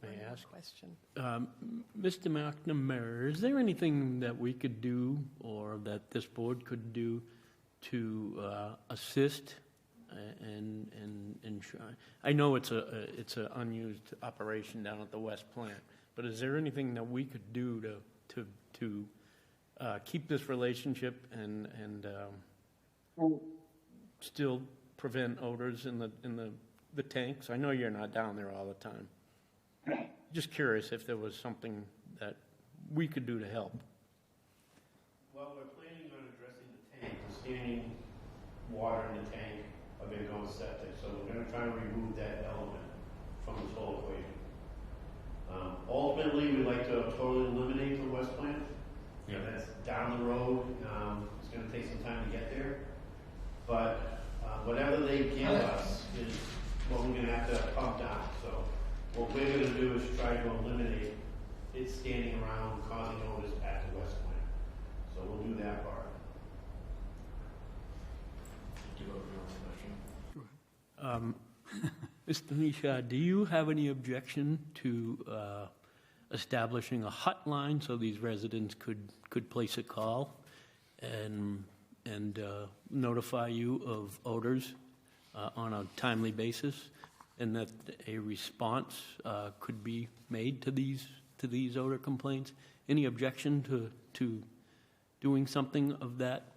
May I ask? Question. Mr. McNamara, is there anything that we could do or that this board could do to assist and ensure? I know it's an unused operation down at the West Plant, but is there anything that we could do to keep this relationship and still prevent odors in the tanks? I know you're not down there all the time. Just curious if there was something that we could do to help. Well, we're planning on addressing the tank, the standing water in the tank, are gonna go septic, so we're gonna try to remove that element from this whole equation. Ultimately, we'd like to totally eliminate the west plant. Yeah. That's down the road, it's gonna take some time to get there, but, whatever they give us is what we're gonna have to pump down, so what we're gonna do is try to eliminate it standing around causing odors at the west plant. So we'll do that part. Mr. Misha, do you have any objection to establishing a hotline so these residents could place a call and notify you of odors on a timely basis, and that a response could be made to these odor complaints? Any objection to doing something of that?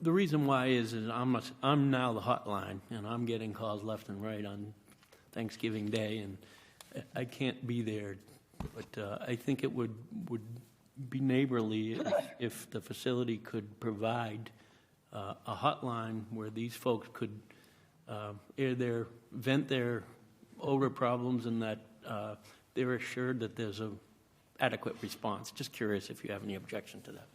The reason why is I'm now the hotline, and I'm getting calls left and right on Thanksgiving Day, and I can't be there. But I think it would be neighborly if the facility could provide a hotline where these folks could vent their odor problems, and that they're assured that there's a adequate response. Just curious if you have any objection to that.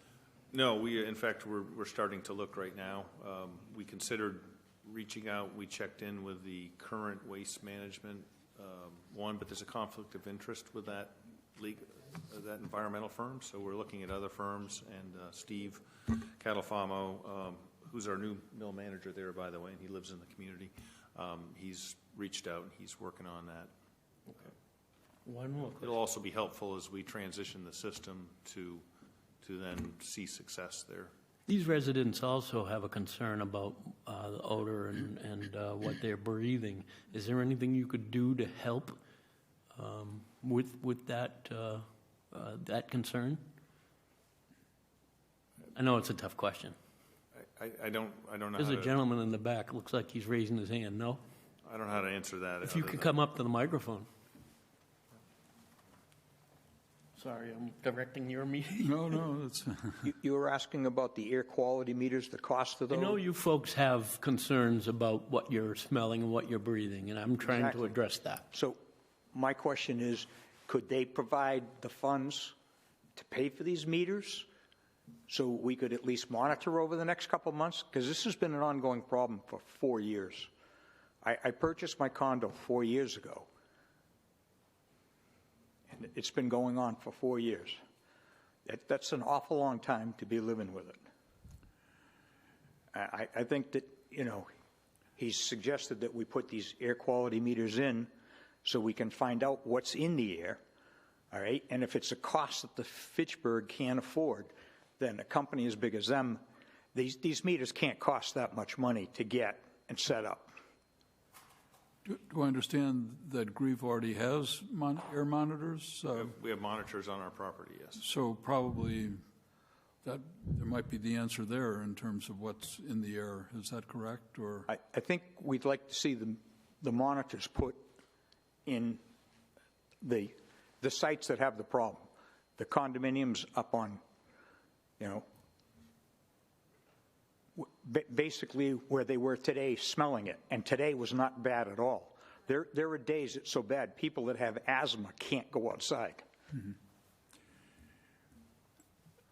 No, in fact, we're starting to look right now. We considered reaching out. We checked in with the current waste management one, but there's a conflict of interest with that environmental firm. So we're looking at other firms, and Steve Catalfamo, who's our new mill manager there, by the way, and he lives in the community. He's reached out and he's working on that. Okay. One more question. It'll also be helpful as we transition the system to then see success there. These residents also have a concern about the odor and what they're breathing. Is there anything you could do to help with that concern? I know it's a tough question. I don't know. There's a gentleman in the back. Looks like he's raising his hand. No? I don't know how to answer that. If you could come up to the microphone. Sorry, I'm directing your meeting. No, that's, You were asking about the air quality meters, the cost of I those? know you folks have concerns about what you're smelling and what you're breathing, and I'm trying to Exactly. address that. So my question is, could they provide the funds to pay for these meters so we could at least monitor over the next couple of months? Because this has been an ongoing problem for 4 years. I purchased my condo 4 years ago. And it's been going on for 4 years. That's an awful long time to be living with it. I think that, he's suggested that we put these air quality meters in so we can find out what's in the air, all right? And if it's a cost that the Fitchburg can't afford, then a company as big as them, these meters can't cost that much money to get and set up. do I understand that Grieve already has air monitors? We have monitors on our property, yes. So probably that there might be the answer there in terms of what's in the air. Is that correct? Or I think we'd like to see the monitors put in the sites that have the problem. The condominiums up on, basically where they were today, smelling it. And today was not bad at all. There are days it's so bad, people that have asthma can't go outside. Mm-hmm.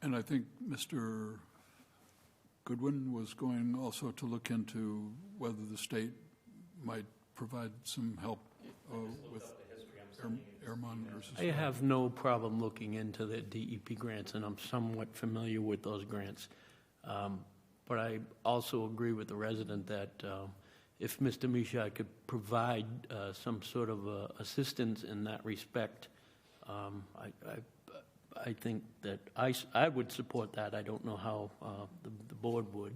And I think Mr. Goodwin was going also to look into whether the state might provide some help with air monitors. I have no problem looking into the DEP grants, and I'm somewhat familiar with those grants. But I also agree with the resident that if Mr. Misha could provide some sort of assistance in that respect, I think that I would support that. I don't know how the board would.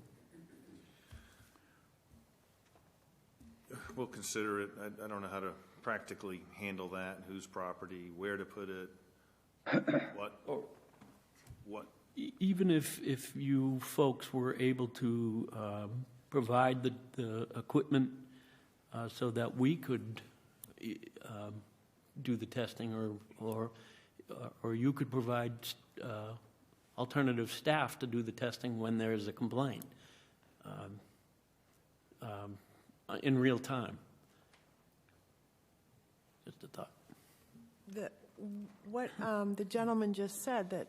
We'll consider it. I don't know how to practically handle that, whose property, where to put it, what. Even if you folks were able to provide the equipment so that we could do the testing, or you could provide alternative staff to do the testing when there is a complaint in real time. Just a thought. What the gentleman just said, that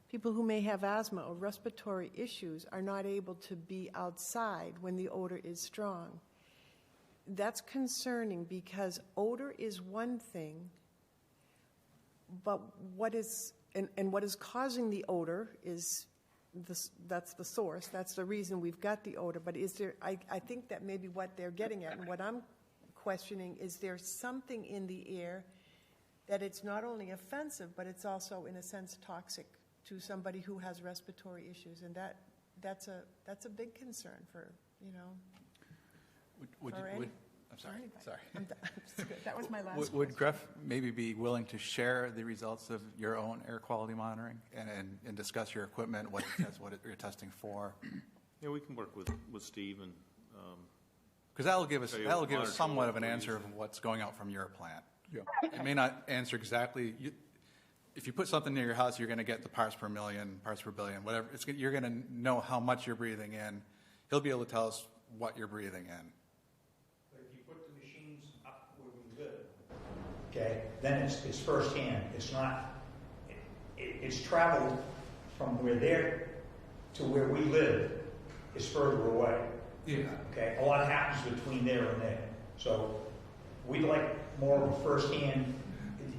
people who may have asthma or respiratory issues are not able to be outside when the odor is strong. That's concerning because odor is one thing, but what is causing the odor is that's the source. That's the reason we've got the odor. But is there? I think that maybe what they're getting at, and what I'm questioning, is there something in the air that it's not only offensive, but it's also in a sense toxic to somebody who has respiratory issues, and that's a big concern for I'm sorry. anybody. Sorry. That's good. That was my last. Would Gref maybe be willing to share the results of your own air quality monitoring and discuss your equipment, what you're testing for? Yeah, we can work with Steve and. Because that'll give us monitor somewhat of an what we're answer of using. what's going out from your plant. Yeah. It may not answer exactly. If you put something near your house, you're going to get the parts per million, parts per billion, whatever. You're going to know how much you're breathing in. He'll be able to tell us what you're breathing in. But if you put the machines up where we live, okay, then it's firsthand. It's not. It's traveled from where they're to where we live is further away. Yeah. Okay, a lot happens between there and there. So we'd like more of a firsthand.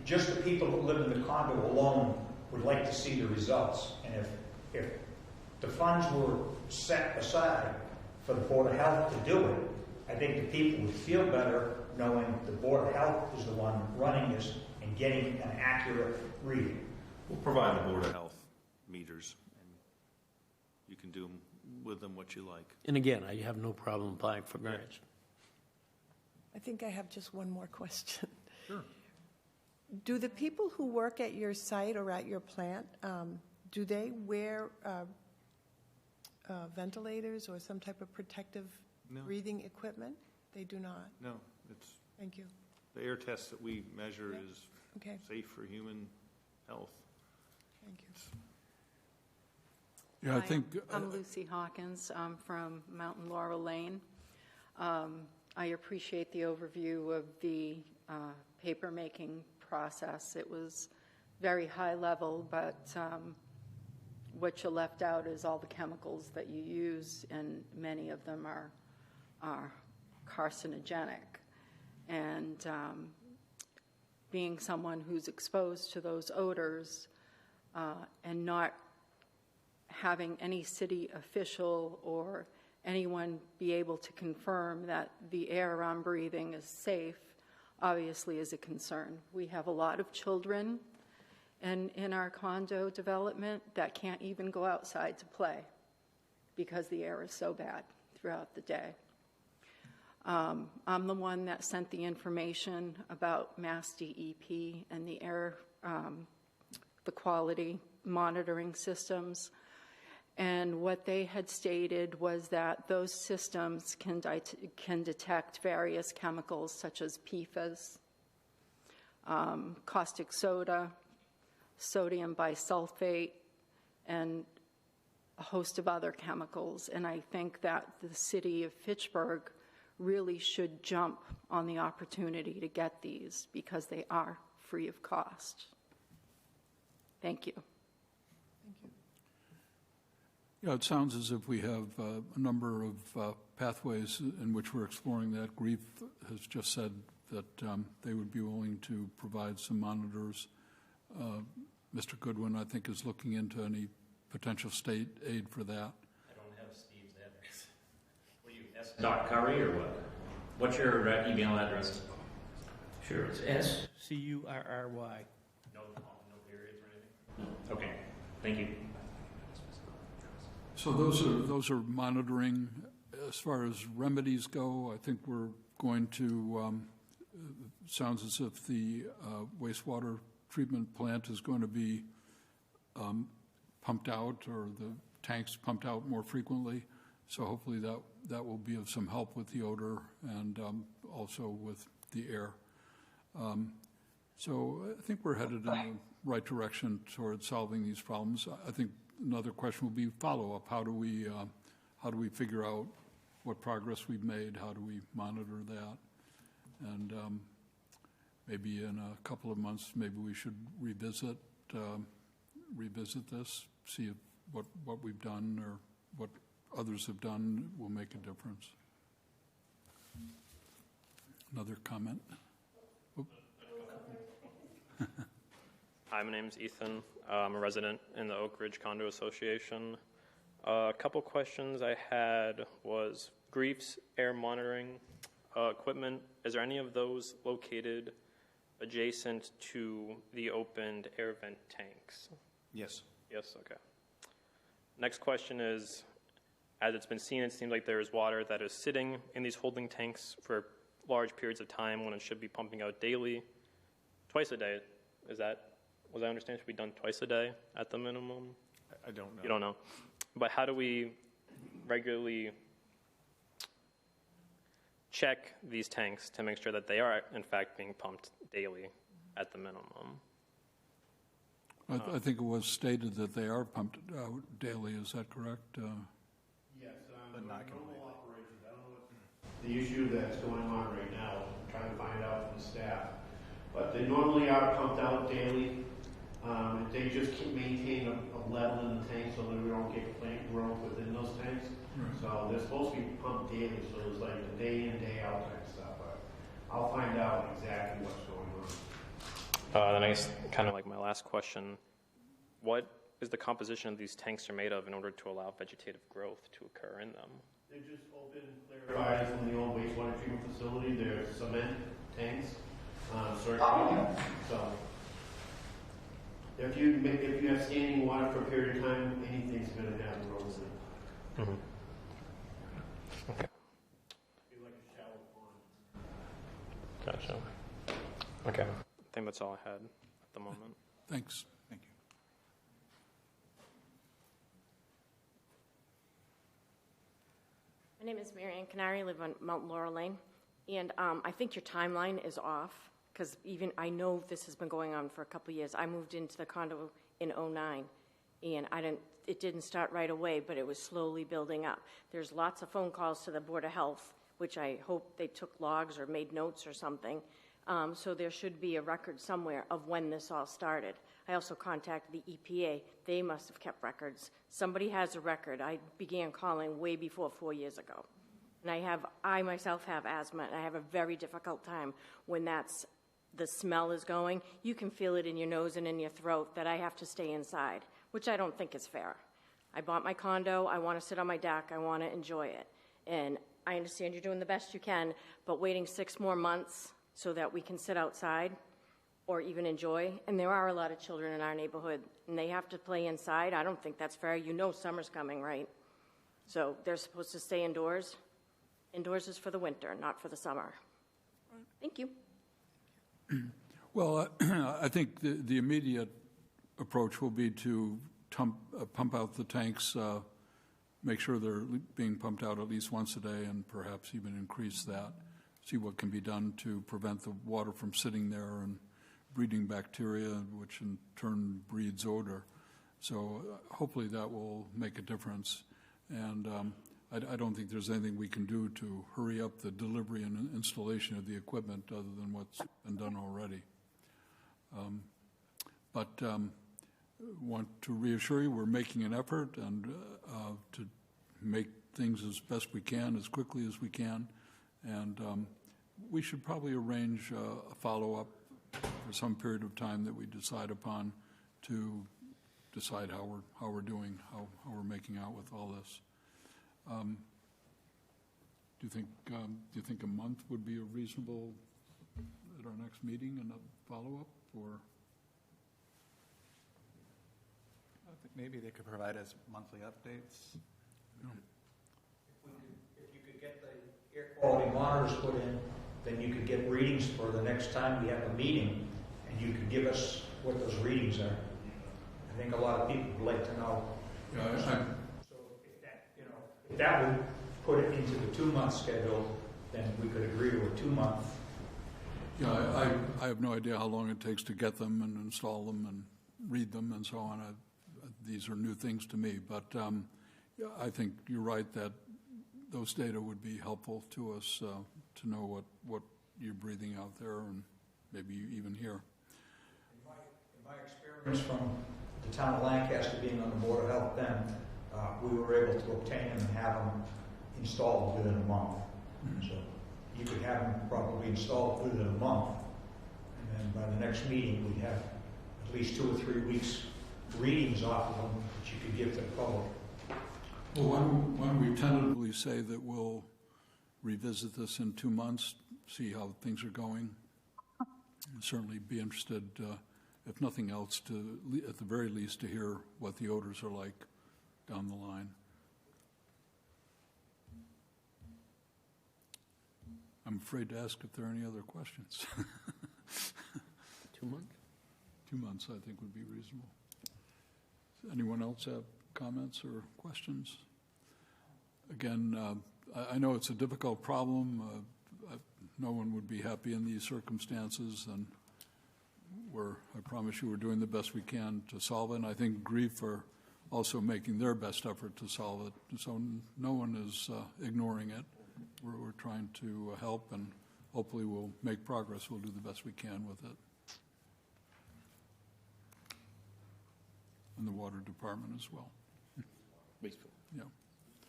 Just the people who live in the condo alone would like to see the results. And if the funds were set aside for the Board of Health to do it, I think the people would feel better knowing the Board of Health is the one running this and getting an accurate reading. We'll provide the Board of Health meters, and you can do with them what you like. And again, I have no problem applying for grants. I think I have just one more question. Sure. Do the people who work at your site or at your plant, do they wear ventilators or some type of protective No. breathing equipment? They do not. No, it's Thank you. the air test that we measure Yeah. is Okay, safe for human health. thank you. Yeah, I Hi, think, I'm Lucy Hawkins. I'm from Mountain Laurel Lane. I appreciate the overview of the paper-making process. It was very high level, but what you left out is all the chemicals that you use, and many of them are carcinogenic. And being someone who's exposed to those odors and not having any city official or anyone be able to confirm that the air I'm breathing is safe obviously is a concern. We have a lot of children in our condo development that can't even go outside to play because the air is so bad throughout the day. I'm the one that sent the information about Mass DEP and the air, the quality monitoring systems. And what they had stated was that those systems can detect various chemicals such as PFAS, caustic soda, sodium bisulfate, and a host of other chemicals. And I think that the city of Fitchburg really should jump on the opportunity to get these because they are free of cost. Thank you. yeah, it sounds as if we have a number of pathways in which we're exploring that. Grief has just said that they would be willing to provide some monitors. Mr. Goodwin, I think, is looking into any potential state aid for that. I don't have Steve's address. What do you, S. Curry or what? What's your email address? Sure, it's S. CURRY. No periods or anything? Okay, thank you. So those are monitoring. As far as remedies go, I think we're going to, sounds as if the wastewater treatment plant is going to be pumped out, or the tanks pumped out more frequently. So hopefully that will be of some help with the odor and also with the air. So I think we're headed in the right direction towards solving these problems. I think another question will be follow-up. How do we figure out what progress we've made? How do we monitor that? And maybe in a couple of months, maybe we should revisit this, see if what we've done or what others have done will make a difference. Another comment? Hi, my name is Ethan. I'm a resident in the Oak Ridge Condo Association. A couple questions I had was Grief's air monitoring equipment. Is there any of those located adjacent to the opened air vent tanks? Yes. Yes, okay. Next question is, as it's been seen, it seems like there is water that is sitting in these holding tanks for large periods of time when it should be pumping out daily, twice a day. Was I understand, should be done twice a day at the minimum? I don't know. You don't know. But how do we regularly check these tanks to make sure that they are, in fact, being pumped daily at the minimum? I think it was stated that they are pumped out daily. Is that correct? Yes, But not normal operations. I don't know what the issue that's going on right now. I'm trying to find out from the staff. But they normally are pumped out daily. They just keep maintaining a level in the tank so that we don't get plant growth within those tanks. Right. So they're supposed to be pumped daily, so it's like the day in, day out type stuff. But I'll find out exactly what's going on. Then I guess kind of like my last question, what is the composition of these tanks are made of in order to allow vegetative growth to occur in them? They're just open, clarified from the old wastewater treatment facility. They're cement tanks, circulating. So if you have standing water for a period of time, anything's going to happen growth in it. Mm-hmm. Okay. Be like a shallow pond. Gotcha. Okay. I think that's all I had at the moment. Thanks. Thank you. My name is Marianne Canary. I live on Mount Laurel Lane. And I think your timeline is off, because even I know this has been going on for a couple of years. I moved into the condo in 2009, and it didn't start right away, but it was slowly building up. There's lots of phone calls to the Board of Health, which I hope they took logs or made notes or something. So there should be a record somewhere of when this all started. I also contacted the EPA. They must have kept records. Somebody has a record. I began calling way before 4 years ago. And I myself have asthma, and I have a very difficult time when the smell is going. You can feel it in your nose and in your throat that I have to stay inside, which I don't think is fair. I bought my condo. I want to sit on my deck. I want to enjoy it. And I understand you're doing the best you can, but waiting 6 more months so that we can sit outside or even enjoy. And there are a lot of children in our neighborhood, and they have to play inside. I don't think that's fair. You know summer's coming, right? So they're supposed to stay indoors. Indoors is for the winter, not for the summer. Thank you. Well, I think the immediate approach will be to pump out the tanks, make sure they're being pumped out at least once a day, and perhaps even increase that. See what can be done to prevent the water from sitting there and breeding bacteria, which in turn breeds odor. So hopefully that will make a difference. And I don't think there's anything we can do to hurry up the delivery and installation of the equipment other than what's been done already. But want to reassure you we're making an effort and to make things as best we can, as quickly as we can. And we should probably arrange a follow-up for some period of time that we decide upon to decide how we're doing, how we're making out with all this. Do you think a month would be a reasonable at our next meeting and a follow-up, or? I think maybe they could provide us monthly updates. No. If you could get the air quality monitors put in, then you could get readings for the next time we have a meeting, and you could give us what those readings are. I think a lot of people would like to know. Yeah, So if that would put it into the 2-month schedule, then we could agree to a 2-month. Yeah, I have no idea how long it takes to get them and install them, and read them and so on. These are new things to me, but yeah, I think you're right that those data would be helpful to us to know what you're breathing out there and maybe even here. In my experience from the town of Lancaster being on the Board of Health then, we were able to obtain them and have them installed within a month. So you could have them probably installed within a month, and then by the next meeting we'd have at least 2 or 3 weeks readings off of them that you could give to the public. Well, why don't we tentatively say that we'll revisit this in 2 months, see how things are going? I'd certainly be interested, if nothing else, at the very least, to hear what the odors are like down the line. I'm afraid to ask if there are any other questions. 2 months? 2 months, I think, would be reasonable. Does anyone else have comments or questions? Again, I know it's a difficult problem. No one would be happy in these circumstances, and I promise you we're doing the best we can to solve it. And I think GRIEF are also making their best effort to solve it. So no one is ignoring it. We're trying to help, and hopefully we'll make progress. We'll do the best we can with it. And the water department as well. Basically. Yeah.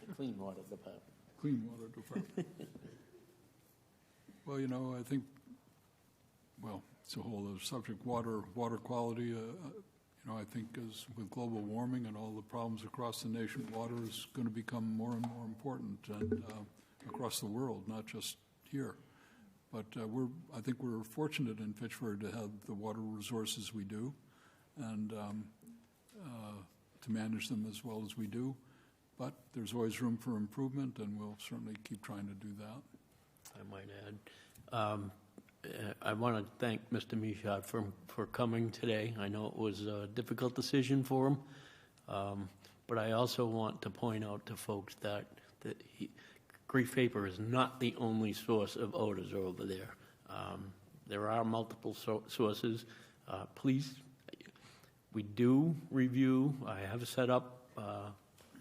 The Clean Water Department. Clean Water Department. Well, I think, it's a whole other subject. Water quality, I think as with global warming and all the problems across the nation, water is going to become more and more important and across the world, not just here. But I think we're fortunate in Fitchburg to have the water resources we do, and to manage them as well as we do. But there's always room for improvement, and we'll certainly keep trying to do that. I might add. I want to thank Mr. Michaud for coming today. I know it was a difficult decision for him, but I also want to point out to folks that Grief Vapor is not the only source of odors over there. There are multiple sources. Please, we do review. I have set up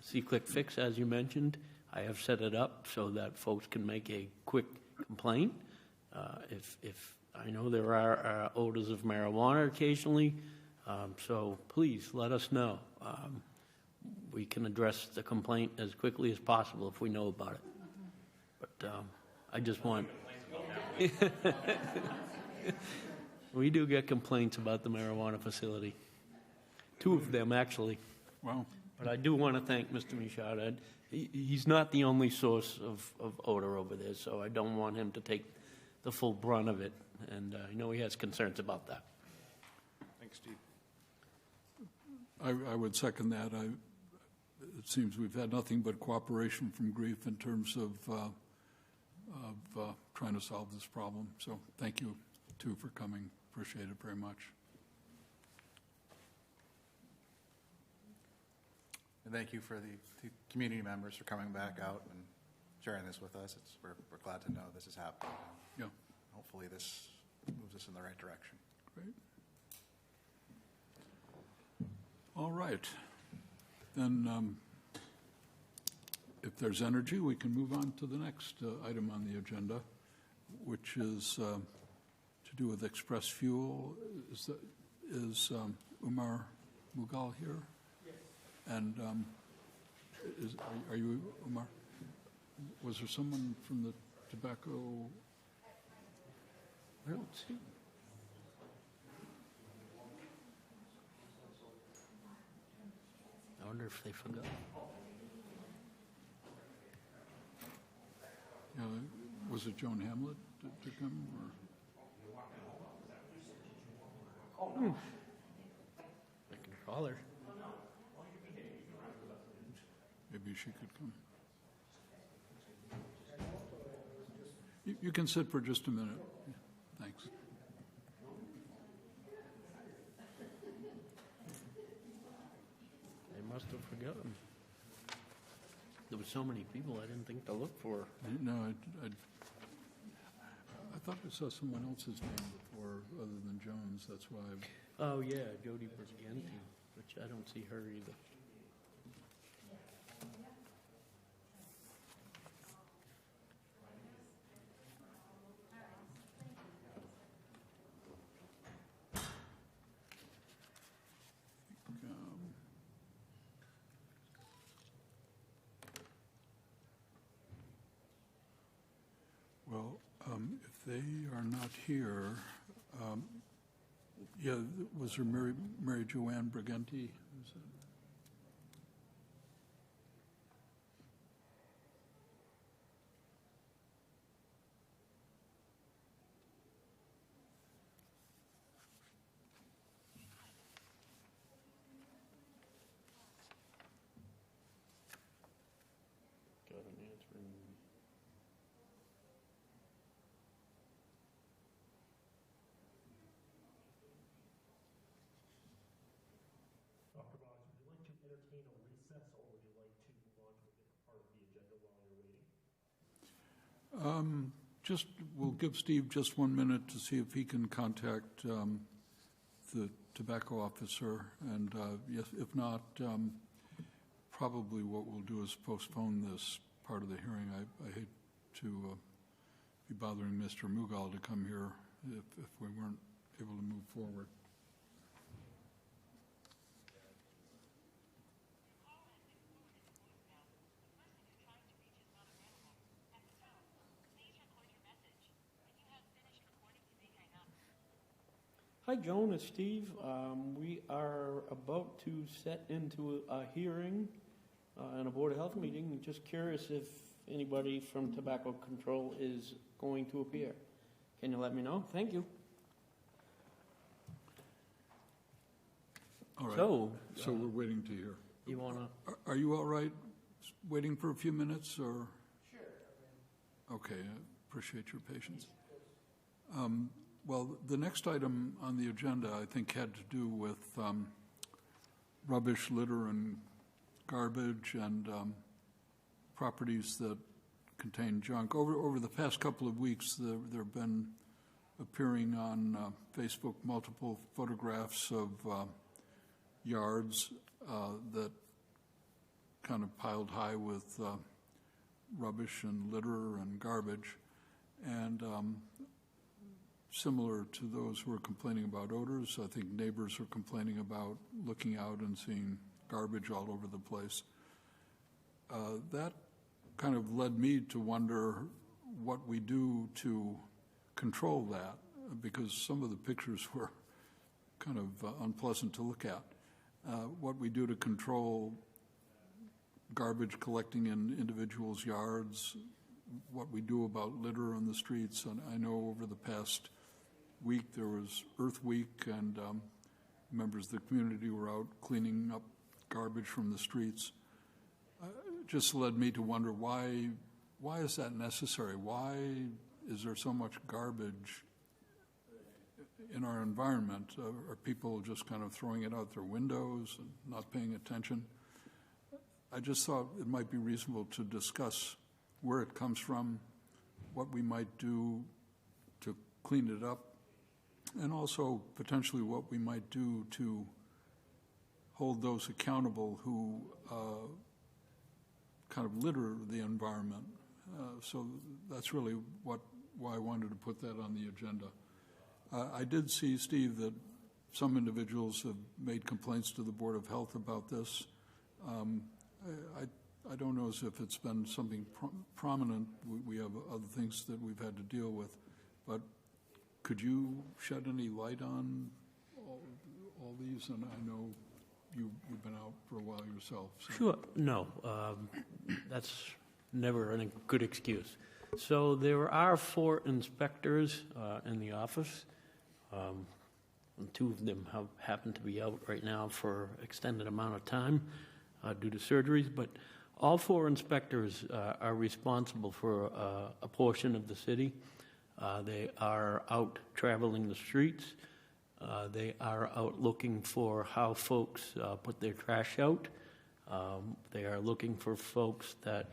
C-Click Fix, as you mentioned. I have set it up so that folks can make a quick complaint. If I know there are odors of marijuana occasionally, so please let us know. We can address the complaint as quickly as possible if we know about it. But I just want... We do get complaints about the marijuana facility. 2 of them, actually. Wow. But I do want to thank Mr. Michaud. He's not the only source of odor over there, so I don't want him to take the full brunt of it. And I know he has concerns about that. Thanks, Steve. I would second that. It seems we've had nothing but cooperation from GRIEF in terms of trying to solve this problem. So thank you, too, for coming. Appreciate it very much. And thank you for the community members for coming back out and sharing this with us. We're glad to know this is happening. Yeah. Hopefully this moves us in the right direction. Great. All right. Then if there's energy, we can move on to the next item on the agenda, which is to do with Express Fuel. Is Umar Mughal here? Yes. And are you Umar? Was there someone from the tobacco? I don't see. I wonder if they forgot. Yeah, was it Joan Hamlet to come? Or? I can call her. Maybe she could come. You can sit for just a minute. Yeah, thanks. They must have forgotten. There were so many people I didn't think to look for. No, I thought I saw someone else's name before other than Jones. That's why Oh, yeah, Jody Briganti, which I don't see her either. Well, if they are not here, yeah, was there Mary Joanne Briganti? Is it- Got an answering. Dr. Boggs, would you like to entertain a recess, or would you like to move on to a different part of the agenda while you're waiting? We'll give Steve just 1 minute to see if he can contact the tobacco officer, and yes, if not, probably what we'll do is postpone this part of the hearing. I hate to be bothering Mr. Mughal to come here if we weren't able to move forward. Hi, Joan, it's Steve. We are about to set into a hearing and a Board of Health meeting. Just curious if anybody from Tobacco Control is going to appear. Can you let me know? Thank you. All right. So we're waiting to hear. You want to? Are you all right waiting for a few minutes, or? Sure. Okay, I appreciate your patience. Well, the next item on the agenda, I think, had to do with rubbish, litter, and garbage, and properties that contain junk. Over the past couple of weeks, there have been appearing on Facebook multiple photographs of yards that kind of piled high with rubbish and litter and garbage, and similar to those who are complaining about odors, I think neighbors are complaining about looking out and seeing garbage all over the place. That kind of led me to wonder what we do to control that, because some of the pictures were kind of unpleasant to look at. What we do to control garbage collecting in individuals' yards, what we do about litter on the streets. And I know over the past week there was Earth Week, and members of the community were out cleaning up garbage from the streets. It just led me to wonder why is that necessary? Why is there so much garbage in our environment? Are people just kind of throwing it out their windows and not paying attention? I just thought it might be reasonable to discuss where it comes from, what we might do to clean it up, and also potentially what we might do to hold those accountable who kind of litter the environment. So that's really why I wanted to put that on the agenda. I did see, Steve, that some individuals have made complaints to the Board of Health about this. I don't know as if it's been something prominent. We have other things that we've had to deal with, but could you shed any light on all these? And I know you've been out for a while yourself. So. Sure. No, that's never a good excuse. So there are 4 inspectors in the office. And 2 of them have happened to be out right now for extended amount of time due to surgeries, but all 4 inspectors are responsible for a portion of the city. They are out traveling the streets. They are out looking for how folks put their trash out. They are looking for folks that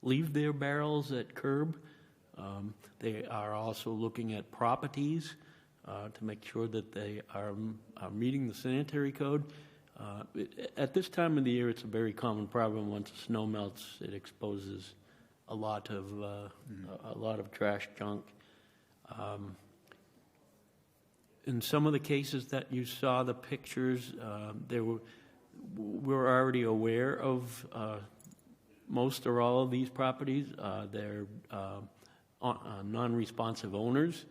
leave their barrels at curb. They are also looking at properties to make sure that they are meeting the sanitary code. At this time of the year, it's a very common problem. Once the snow melts, it exposes a lot of trash junk. In some of the cases that you saw the pictures, we're already aware of most or all of these properties. They're non-responsive owners.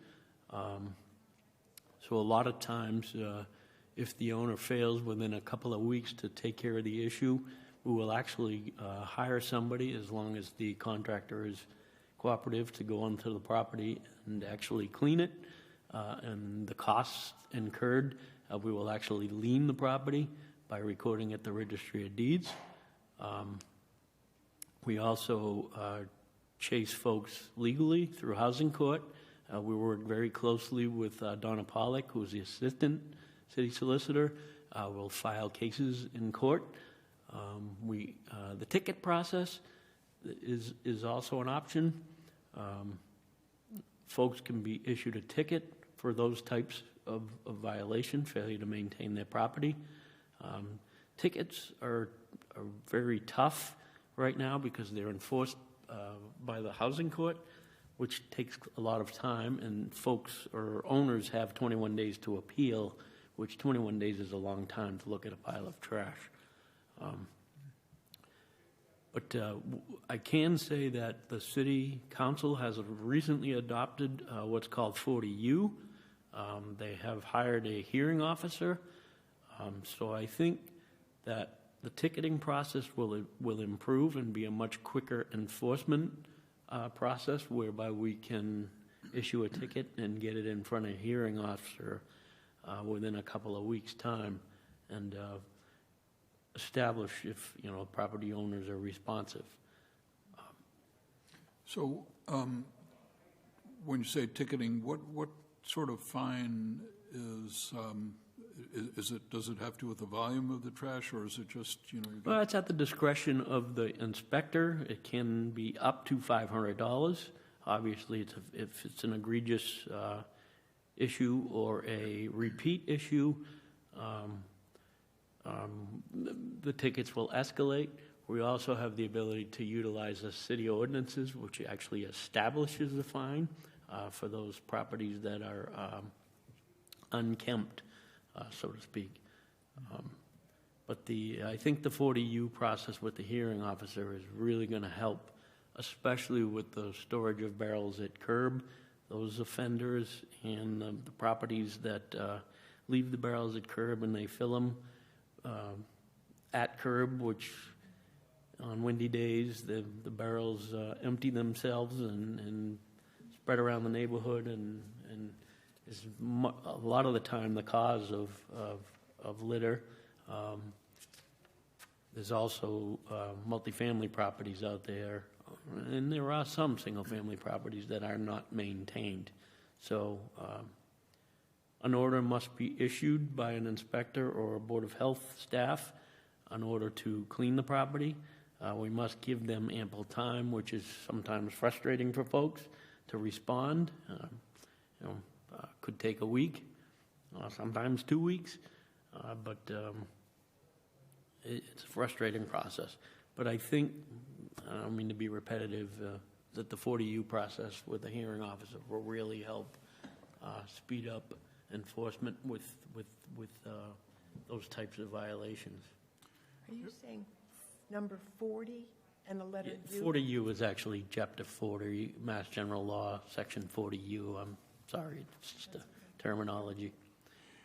So a lot of times, if the owner fails within a couple of weeks to take care of the issue, we will actually hire somebody, as long as the contractor is cooperative, to go onto the property and actually clean it. And the costs incurred, we will actually lien the property by recording at the Registry of Deeds. We also chase folks legally through housing court. We work very closely with Donna Pollack, who's the assistant city solicitor. We'll file cases in court. The ticket process is also an option. Folks can be issued a ticket for those types of violation, failure to maintain their property. Tickets are very tough right now because they're enforced by the housing court, which takes a lot of time, and folks or owners have 21 days to appeal, which 21 days is a long time to look at a pile of trash. But I can say that the City Council has recently adopted what's called 40U. They have hired a hearing officer. So I think that the ticketing process will improve and be a much quicker enforcement process, whereby we can issue a ticket and get it in front of a hearing officer within a couple of weeks' time, and establish if property owners are responsive. So when you say ticketing, what sort of fine is it? Does it have to do with the volume of the trash, or is it just Well, it's at the discretion of the inspector. It can be up to $500. Obviously, if it's an egregious issue or a repeat issue, the tickets will escalate. We also have the ability to utilize the city ordinances, which actually establishes the fine for those properties that are unkempt, so to speak. But I think the 40U process with the hearing officer is really going to help, especially with the storage of barrels at curb. Those offenders and the properties that leave the barrels at curb and they fill them at curb, which on windy days the barrels empty themselves and spread around the neighborhood, and is a lot of the time the cause of litter. There's also multifamily properties out there, and there are some single-family properties that are not maintained. So an order must be issued by an inspector or a Board of Health staff in order to clean the property. We must give them ample time, which is sometimes frustrating for folks, to respond. Could take a week, sometimes 2 weeks, but it's a frustrating process. But I think, I don't mean to be repetitive, that the 40U process with the hearing officer will really help speed up enforcement with those types of violations. Are you saying number 40 and the letter U? 40U is actually Chapter 40, Mass General Law, Section 40U. I'm sorry, it's just a terminology.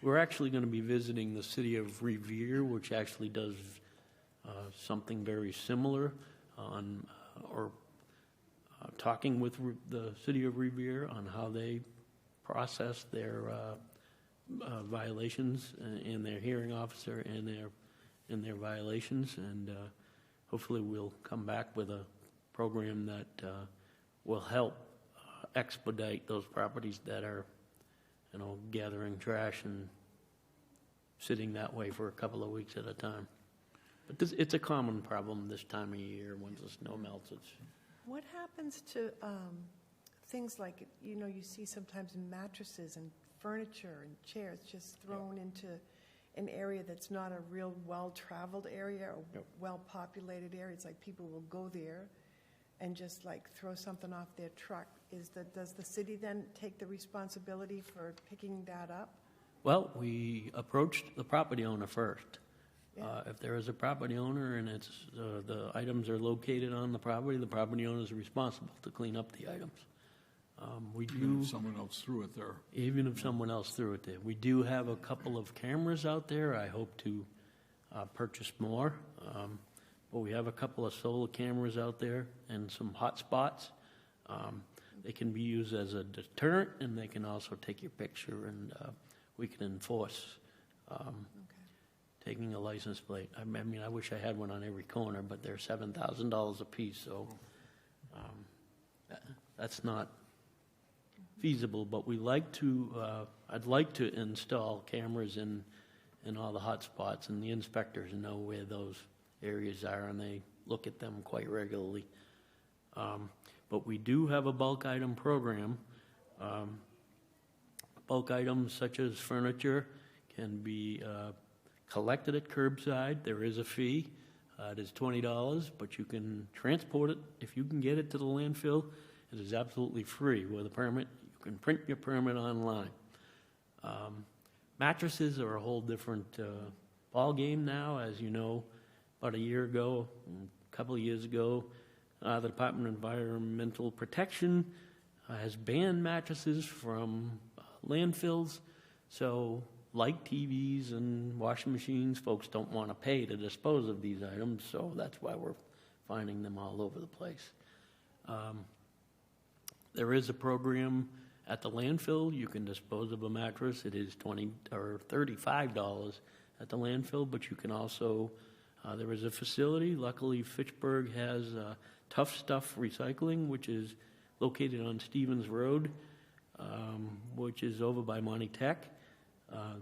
We're actually going to be visiting the city of Revere, which actually does something very similar talking with the city of Revere on how they process their violations and their hearing officer and their violations, and hopefully we'll come back with a program that will help expedite those properties that are gathering trash and sitting that way for a couple of weeks at a time. But it's a common problem this time of year when the snow melts. What happens to things like, you see sometimes mattresses and furniture and chairs just thrown into an area that's not a real well-traveled area or well-populated area. It's like people will go there and just like throw something off their truck. Does the city then take the responsibility for picking that up? Well, we approached the property owner first. If there is a property owner and it's, the items are located on the property owner is responsible to clean up the items. Even if someone else threw it there. Even if someone else threw it there. We do have a couple of cameras out there. I hope to purchase more. But we have a couple of solar cameras out there and some hot spots. They can be used as a deterrent, and they can also take your picture, and we can enforce taking a license plate. I mean, I wish I had one on every corner, but they're $7,000 a piece, so that's not feasible. But we like to, I'd like to install cameras in all the hot spots, and the inspectors know where those areas are, and they look at them quite regularly. But we do have a bulk item program. Bulk items such as furniture can be collected at curbside. There is a fee. It is $20, but you can transport it. If you can get it to the landfill, it is absolutely free. With a permit, you can print your permit online. Mattresses are a whole different ball game now. As you know, about a year ago, a couple of years ago, the Department of Environmental Protection has banned mattresses from landfills. So, like TVs and washing machines, folks don't want to pay to dispose of these items, so that's why we're finding them all over the place. There is a program at the landfill. You can dispose of a mattress. It is $20 or $35 at the landfill, but you can also, there is a facility. Luckily, Fitchburg has Tough Stuff Recycling, which is located on Stevens Road, which is over by Monty Tech.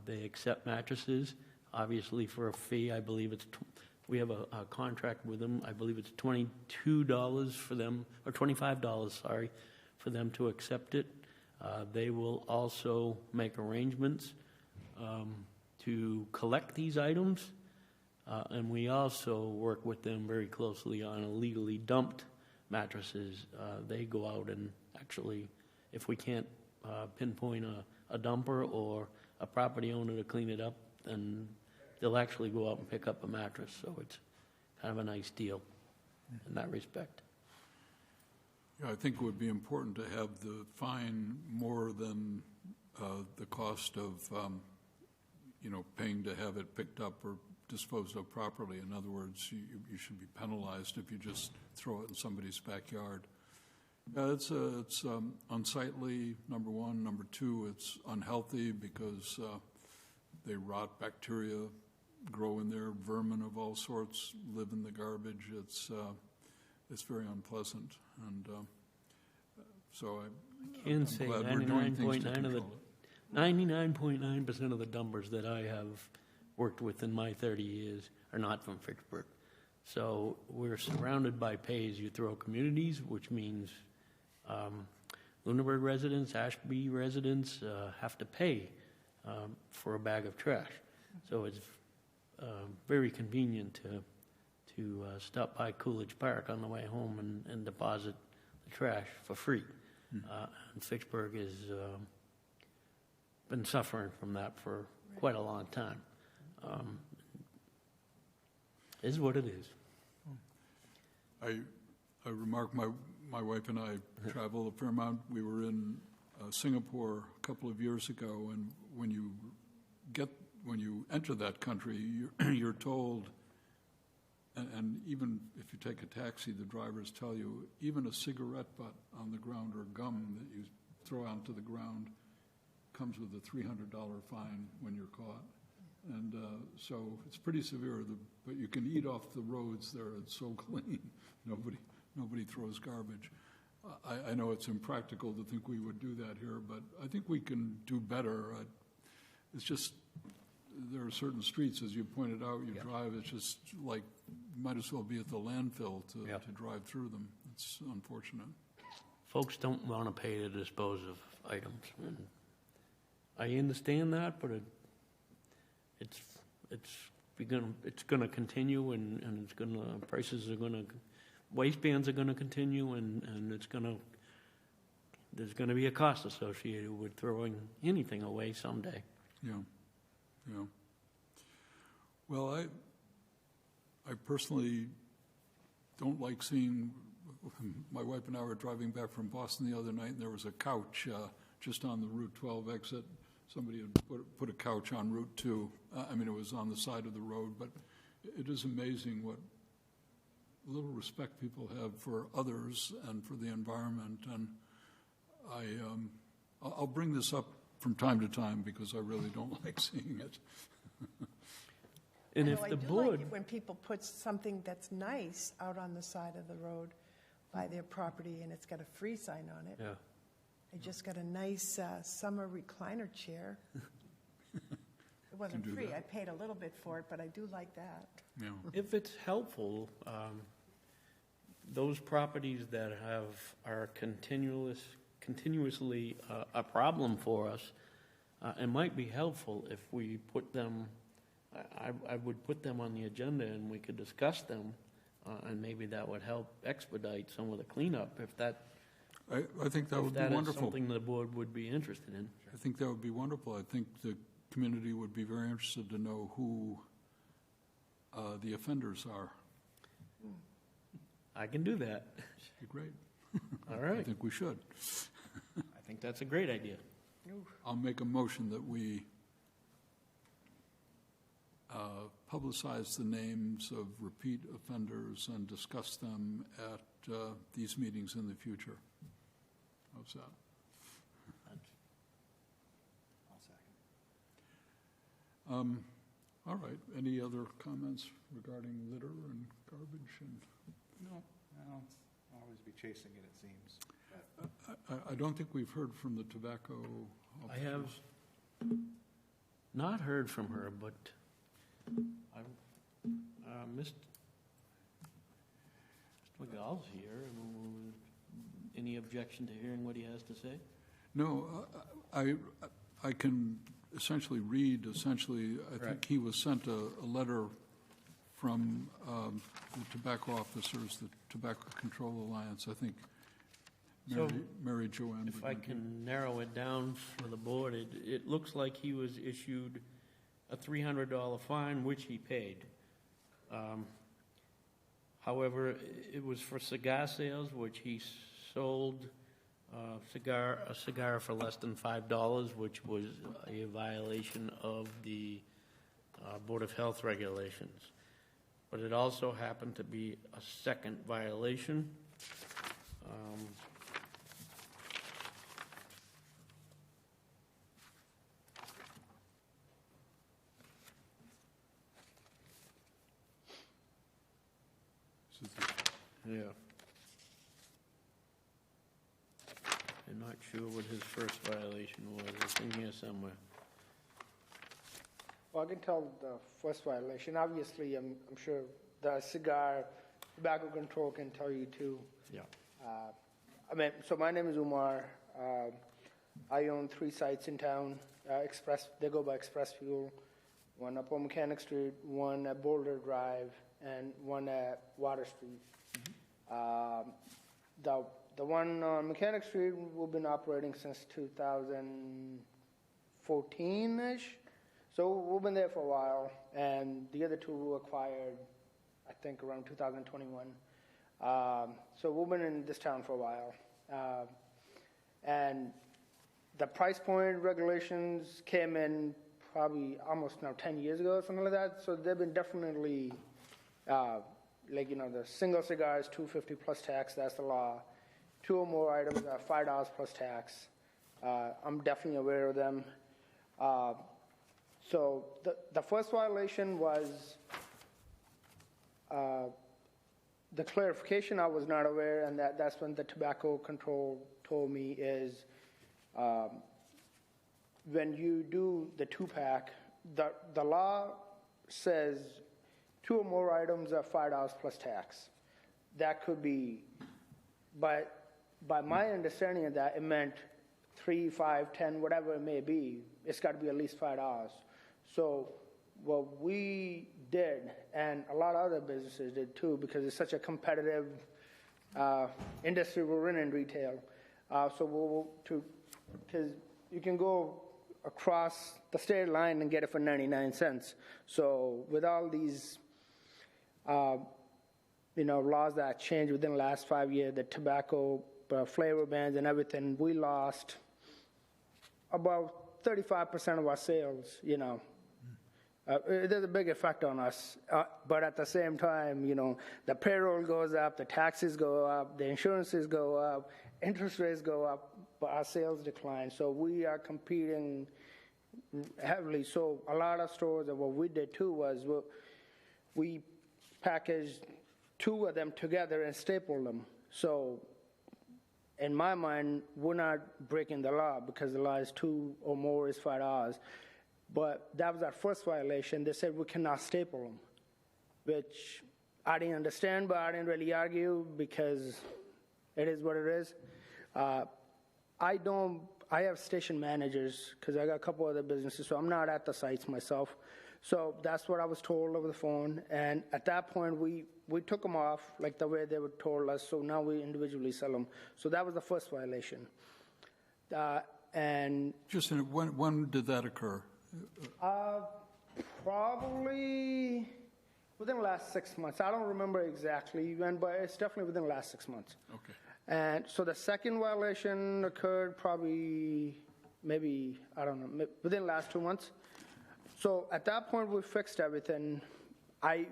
They accept mattresses, obviously for a fee. I believe it's, we have a contract with them. I believe it's $22 for them, or $25, sorry, for them to accept it. They will also make arrangements to collect these items, and we also work with them very closely on illegally dumped mattresses. They go out and actually, if we can't pinpoint a dumper or a property owner to clean it up, then they'll actually go out and pick up a mattress. So it's kind of a nice deal in that respect. Yeah, I think it would be important to have the fine more than the cost of, paying to have it picked up or disposed of properly. In other words, you should be penalized if you just throw it in somebody's backyard. Yeah, it's unsightly, number one. Number two, it's unhealthy because they rot. Bacteria grow in there. Vermin of all sorts live in the garbage. It's very unpleasant. And so I can say 99.9% of the dumpers that I have worked with in my 30 years are not from Fitchburg. So we're surrounded by pay-as-you-throw communities, which means Lunenburg residents, Ashby residents have to pay for a bag of trash. So it's very convenient to stop by Coolidge Park on the way home and deposit the trash for free. And Fitchburg has been suffering from that for quite a long time. It is what it is. I remark my wife and I travel a fair amount. We were in Singapore a couple of years ago, and when you enter that country, you're told, and even if you take a taxi, the drivers tell you, even a cigarette butt on the ground or gum that you throw onto the ground comes with a $300 fine when you're caught. And so it's pretty severe, but you can eat off the roads there. It's so clean. Nobody throws garbage. I know it's impractical to think we would do that here, but I think we can do better. It's just there are certain streets, as you pointed out, you drive, it's just like you might as well be at the landfill to drive through them. It's unfortunate. Folks don't want to pay to dispose of items. I understand that, but it's gonna continue, and it's gonna, prices are gonna, waistbands are gonna continue, and there's gonna be a cost associated with throwing anything away someday. Yeah, yeah. Well, I personally don't like seeing, my wife and I were driving back from Boston the other night, and there was a couch just on the Route 12 exit. Somebody had put a couch on Route 2. I mean, it was on the side of the road, but it is amazing what little respect people have for others and for the environment. And I'll bring this up from time to time because I really don't like seeing it. And I if know, the I do board, like it when people put something that's nice out on the side of the road by their property, and it's got a free sign on it. yeah, I just got a nice summer recliner chair. It wasn't do free. that. I paid a little bit for it, but I do like that. Yeah. if it's helpful, those properties that are continuously a problem for us, it might be helpful if we put them, I would put them on the agenda and we could discuss them, and maybe that would help expedite some of the cleanup, if that, I think that would be if that is wonderful. something the board would be interested in. I think that would be wonderful. I think the community would be very interested to know who the offenders are. I can do that. Be great. All I right. think we should. I think that's a great idea. I'll make a motion that we publicize the names of repeat offenders and discuss them at these meetings in the future. How's that? I'll second. All right. Any other comments regarding litter and garbage? And No, I'll always be chasing it, it seems. But I don't think we've heard from the tobacco I have not heard from her, but I, Mr. McGall's here. Any objection to hearing what he has to say? No, I can essentially read, I think he was sent a letter from the tobacco officers, the Tobacco Control Alliance, I think Mary Joanne. If I can narrow it down for the board, it looks like he was issued a $300 fine, which he paid. However, it was for cigar sales, which he sold a cigar for less than $5, which was a violation of the Board of Health regulations. But it also happened to be a second violation. Yeah. I'm not sure what his first violation was. It's in here somewhere. Well, I can tell the first violation. Obviously, I'm sure the cigar tobacco control can tell you too. Yeah. So my name is Umar. I own 3 sites in town. They go by Express Fuel. One up on Mechanic Street, one at Boulder Drive, and one at Water Street. The one on Mechanic Street, we've been operating since 2014-ish. So we've been there for a while, and the other 2 were acquired, I think, around 2021. So we've been in this town for a while. And the price point regulations came in probably almost now 10 years ago, something like that. So they've been definitely, the single cigars, $2.50 plus tax, that's the law. 2 or more items are $5 plus tax. I'm definitely aware of them. So the first violation was the clarification. I was not aware, and that's when the tobacco control told me is when you do the 2-pack, the law says 2 or more items are $5 plus tax. That could be, but by my understanding of that, it meant 3, 5, 10, whatever it may be, it's got to be at least $5. So what we did, and a lot of other businesses did too, because it's such a competitive industry we're in retail. Because you can go across the state line and get it for 99 cents. So with all these, laws that changed within the last 5 years, the tobacco flavor bans and everything, we lost about 35% of our sales, there's a big effect on us, but at the same time, the payroll goes up, the taxes go up, the insurances go up, interest rates go up, but our sales decline. So we are competing heavily. So a lot of stores, and what we did too was we packaged 2 of them together and stapled them. So in my mind, we're not breaking the law because the law is 2 or more is $5. But that was our first violation. They said we cannot staple them, which I didn't understand, but I didn't really argue because it is what it is. I have station managers because I got a couple other businesses, so I'm not at the sites myself. So that's what I was told over the phone. And at that point, we took them off like the way they were told us, so now we individually sell them. So that was the first violation. And Just when did that occur? Probably within the last 6 months. I don't remember exactly when, but it's definitely within the last 6 months. Okay. And so the second violation occurred probably, maybe, I don't know, within the last 2 months. So at that point, we fixed everything. I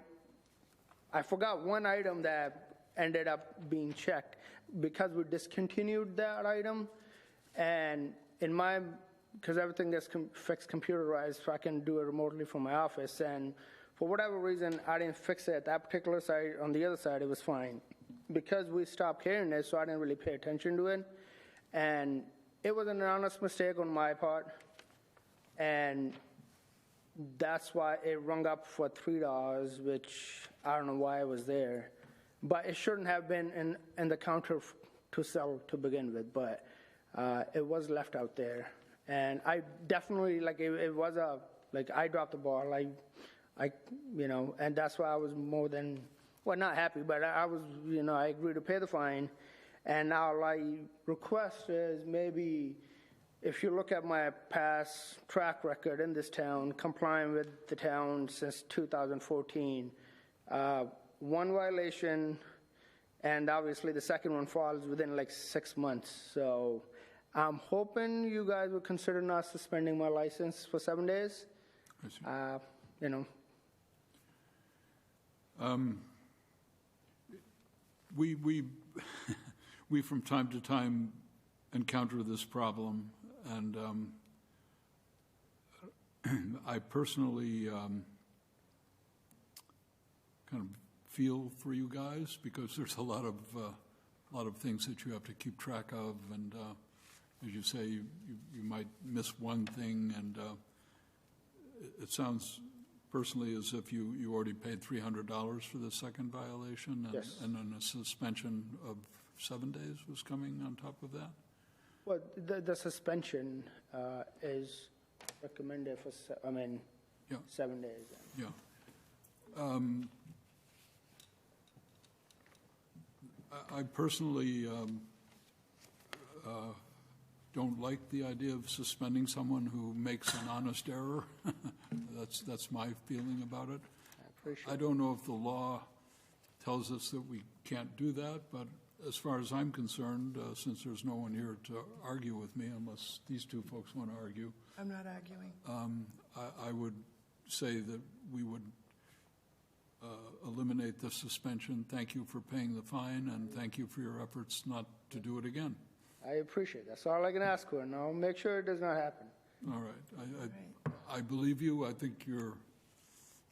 forgot one item that ended up being checked because we discontinued that item. And because everything gets fixed computerized, so I can do it remotely from my office. And for whatever reason, I didn't fix it at that particular side. On the other side, it was fine. Because we stopped carrying it, so I didn't really pay attention to it. And it was an honest mistake on my part. And that's why it rung up for $3, which I don't know why it was there. But it shouldn't have been in the counter to sell to begin with, but it was left out there. And I definitely, it was I dropped the ball. And that's why I was more than, well, not happy, but I was, I agreed to pay the fine. And now my request is maybe if you look at my past track record in this town, complying with the town since 2014, one violation, and obviously the second one falls within 6 months. So I'm hoping you guys would consider not suspending my license for 7 days. I see. We from time to time encounter this problem, and I personally kind of feel for you guys because there's a lot of things that you have to keep track of, and as you say, you might miss one thing, and it sounds personally as if you already paid $300 for the second violation, and, yes. And then a suspension of 7 days was coming on top of that? Well, the suspension is recommended for, 7 days. Yeah. I personally don't like the idea of suspending someone who makes an honest error. That's my feeling about it. I don't know if the law tells us that we can't do that, but as far as I'm concerned, since there's no one here to argue with me, unless these two folks want to argue, I'm not arguing. I would say that we would eliminate the suspension. Thank you for paying the fine, and thank you for your efforts not to do it again. I appreciate it. That's all I can ask for, and I'll make sure it does not happen. All right. I believe you. I think you're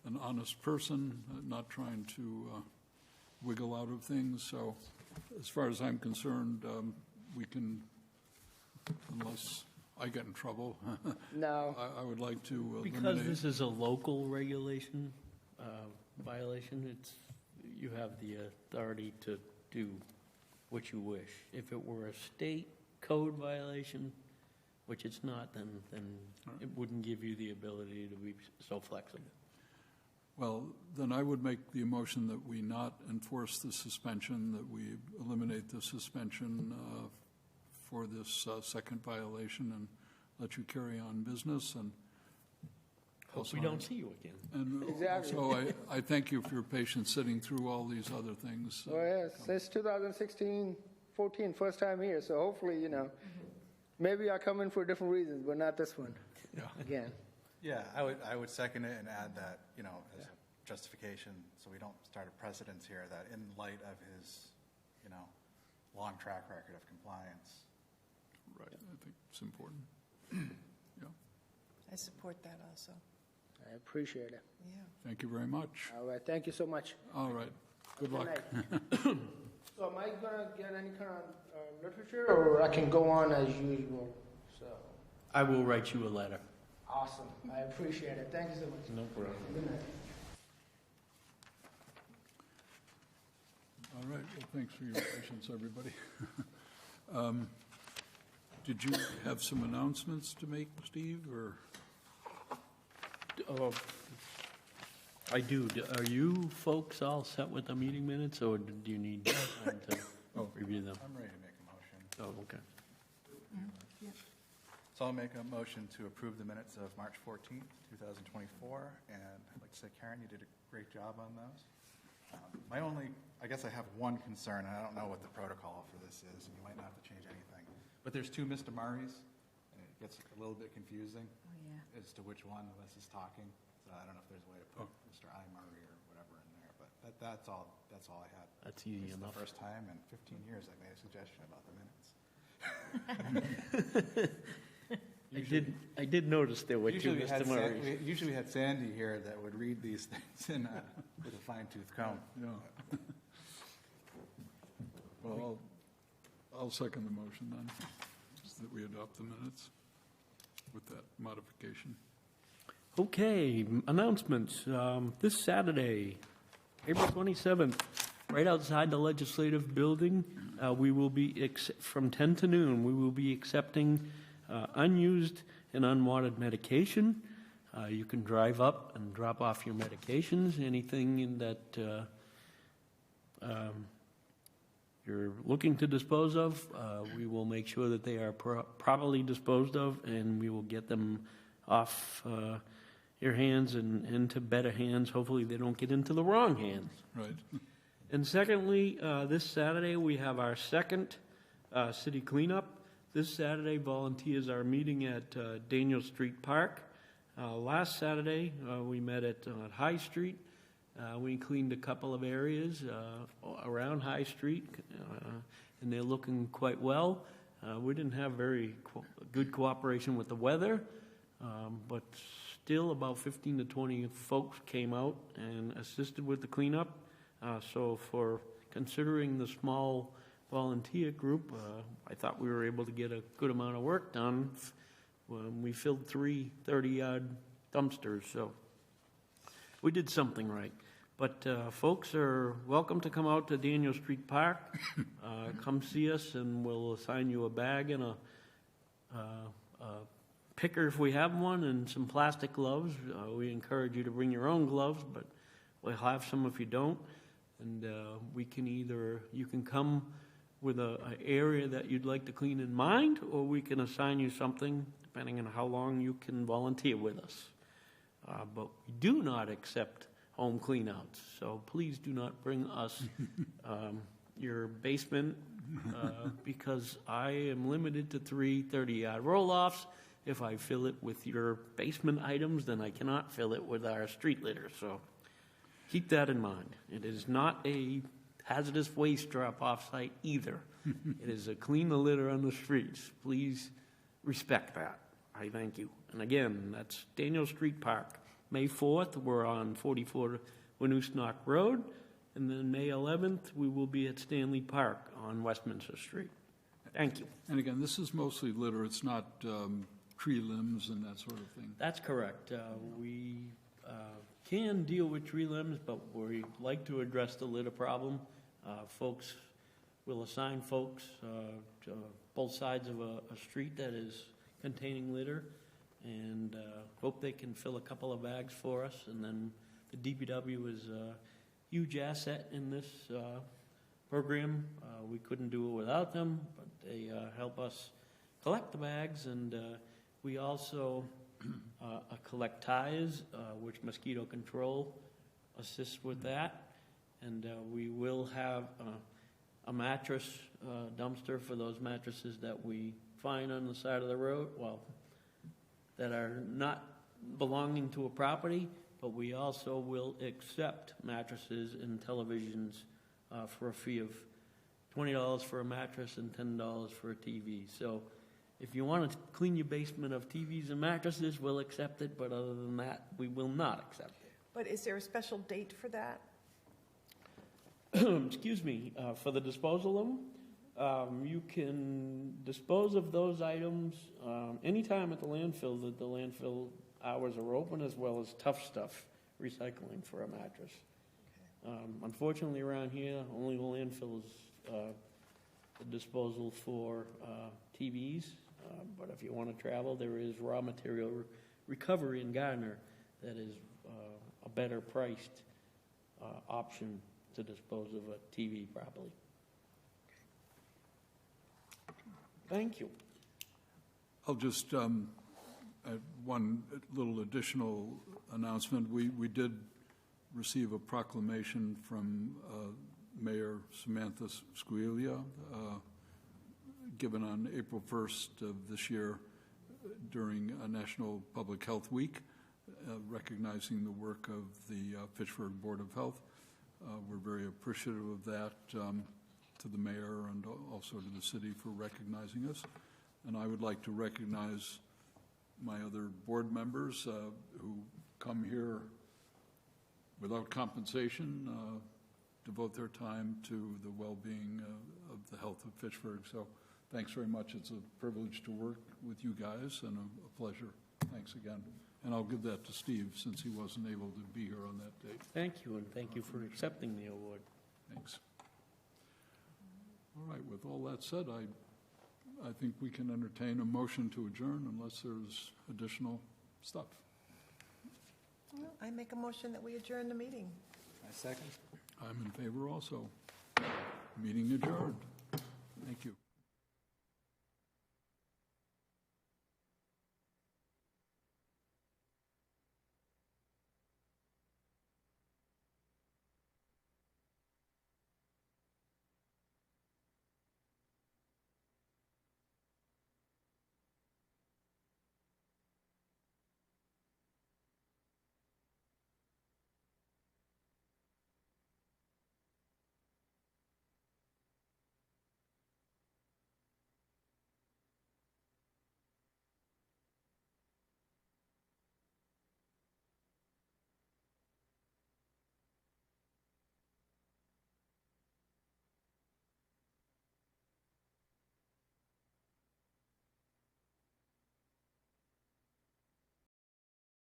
an honest person, not trying to wiggle out of things. So as far as I'm concerned, we can, unless I get in trouble, no. I would like to eliminate. Because this is a local regulation violation, you have the authority to do what you wish. If it were a state code violation, which it's not, then it wouldn't give you the ability to be so flexible. Well, then I would make the motion that we not enforce the suspension, that we eliminate the suspension for this second violation and let you carry on business. And Hope we don't see you again. And Exactly. so I thank you for your patience sitting through all these other things. Oh, yes, it's 2016, 14, first time here, so hopefully, maybe I come in for different reasons, but not this one. Yeah. Again. Yeah, I would second it and add that, as a justification, so we don't start a precedence here, that in light of his, long track record of compliance. Right, I think it's important. Yeah, I support that also. I appreciate it. Yeah. thank you very much. All right, thank you so much. All right, good luck. So am I gonna get any kind of literature, or I can go on as usual? So, I will write you a letter. awesome, I appreciate it, thank you so much. No problem. Good night. All right, well, thanks for your patience, everybody. Did you have some announcements to make, Steve, or? I do. Are you folks all set with the meeting minutes, or do you need time to review them? I'm ready to make a motion. Oh, okay. So I'll make a motion to approve the minutes of March 14th, 2024, and I'd like to say, Karen, you did a great job on those. I guess I have one concern, and I don't know what the protocol for this is, and you might not have to change anything. But there's two Mr. Murrays, and it gets a little bit confusing as to which one of us is talking. So I don't know if there's a way to put Mr. I. Murray or whatever in there, but that's all I had. That's easy This is enough. the first time in 15 years I've made a suggestion about the minutes. I did notice there were two Mr. Murrays. Usually we had Sandy here that would read these things with a fine-tooth comb. Yeah. Well, I'll second the motion then, that we adopt the minutes with that modification. Okay, announcements. This Saturday, April 27th, right outside the Legislative Building, we will be, from 10 to noon, we will be accepting unused and unwanted medication. You can drive up and drop off your medications, anything that you're looking to dispose of. We will make sure that they are properly disposed of, and we will get them off your hands and into better hands. Hopefully they don't get into the wrong hands. Right. And secondly, this Saturday we have our second city cleanup. This Saturday, volunteers are meeting at Daniel Street Park. Last Saturday, we met at High Street. We cleaned a couple of areas around High Street, and they're looking quite well. We didn't have very good cooperation with the weather, but still about 15 to 20 folks came out and assisted with the cleanup. So for considering the small volunteer group, I thought we were able to get a good amount of work done. We filled 3 30-yard dumpsters, so we did something right. But folks are welcome to come out to Daniel Street Park. Come see us, and we'll assign you a bag and a picker if we have one, and some plastic gloves. We encourage you to bring your own gloves, but we'll have some if you don't. And we can you can come with an area that you'd like to clean in mind, or we can assign you something depending on how long you can volunteer with us. But we do not accept home cleanouts, so please do not bring us your basement because I am limited to 3 30-yard roll-offs. If I fill it with your basement items, then I cannot fill it with our street litter, so keep that in mind. It is not a hazardous waste drop-off site either. It is a clean the litter on the streets. Please respect that. I thank you. And again, that's Daniel Street Park. May 4th, we're on 44 Winoosknock Road. And then May 11th, we will be at Stanley Park on Westminster Street. Thank you. And again, this is mostly litter. It's not tree limbs and that sort of thing. That's correct. We can deal with tree limbs, but we like to address the litter problem. Folks will assign folks to both sides of a street that is containing litter, and hope they can fill a couple of bags for us. And then the DPW is a huge asset in this program. We couldn't do it without them, but they help us collect the bags, and we also collect tires, which mosquito control assists with that. And we will have a mattress dumpster for those mattresses that we find on the side of the road, well, that are not belonging to a property, but we also will accept mattresses and televisions for a fee of $20 for a mattress and $10 for a TV. So if you want to clean your basement of TVs and mattresses, we'll accept it, but other than that, we will not accept it. But is there a special date for that? Excuse me, for the disposal of them, you can dispose of those items anytime at the landfill that the landfill hours are open, as well as Tough Stuff recycling for a mattress. Unfortunately, around here, only the landfill is the disposal for TVs, but if you want to travel, there is raw material recovery in Gardner that is a better priced option to dispose of a TV properly. Thank you. I'll just add one little additional announcement. We did receive a proclamation from Mayor Samantha Scalia given on April 1st of this year during National Public Health Week, recognizing the work of the Fitchburg Board of Health. We're very appreciative of that, to the mayor and also to the city for recognizing us. And I would like to recognize my other board members who come here without compensation, devote their time to the well-being of the health of Fitchburg. So thanks very much. It's a privilege to work with you guys and a pleasure. Thanks again. And I'll give that to Steve since he wasn't able to be here on that date. Thank you, and thank you for accepting the award. Thanks. All right, with all that said, I think we can entertain a motion to adjourn unless there's additional stuff. Well, I make a motion that we adjourn the meeting. I second. I'm in favor also. Meeting adjourned. Thank you.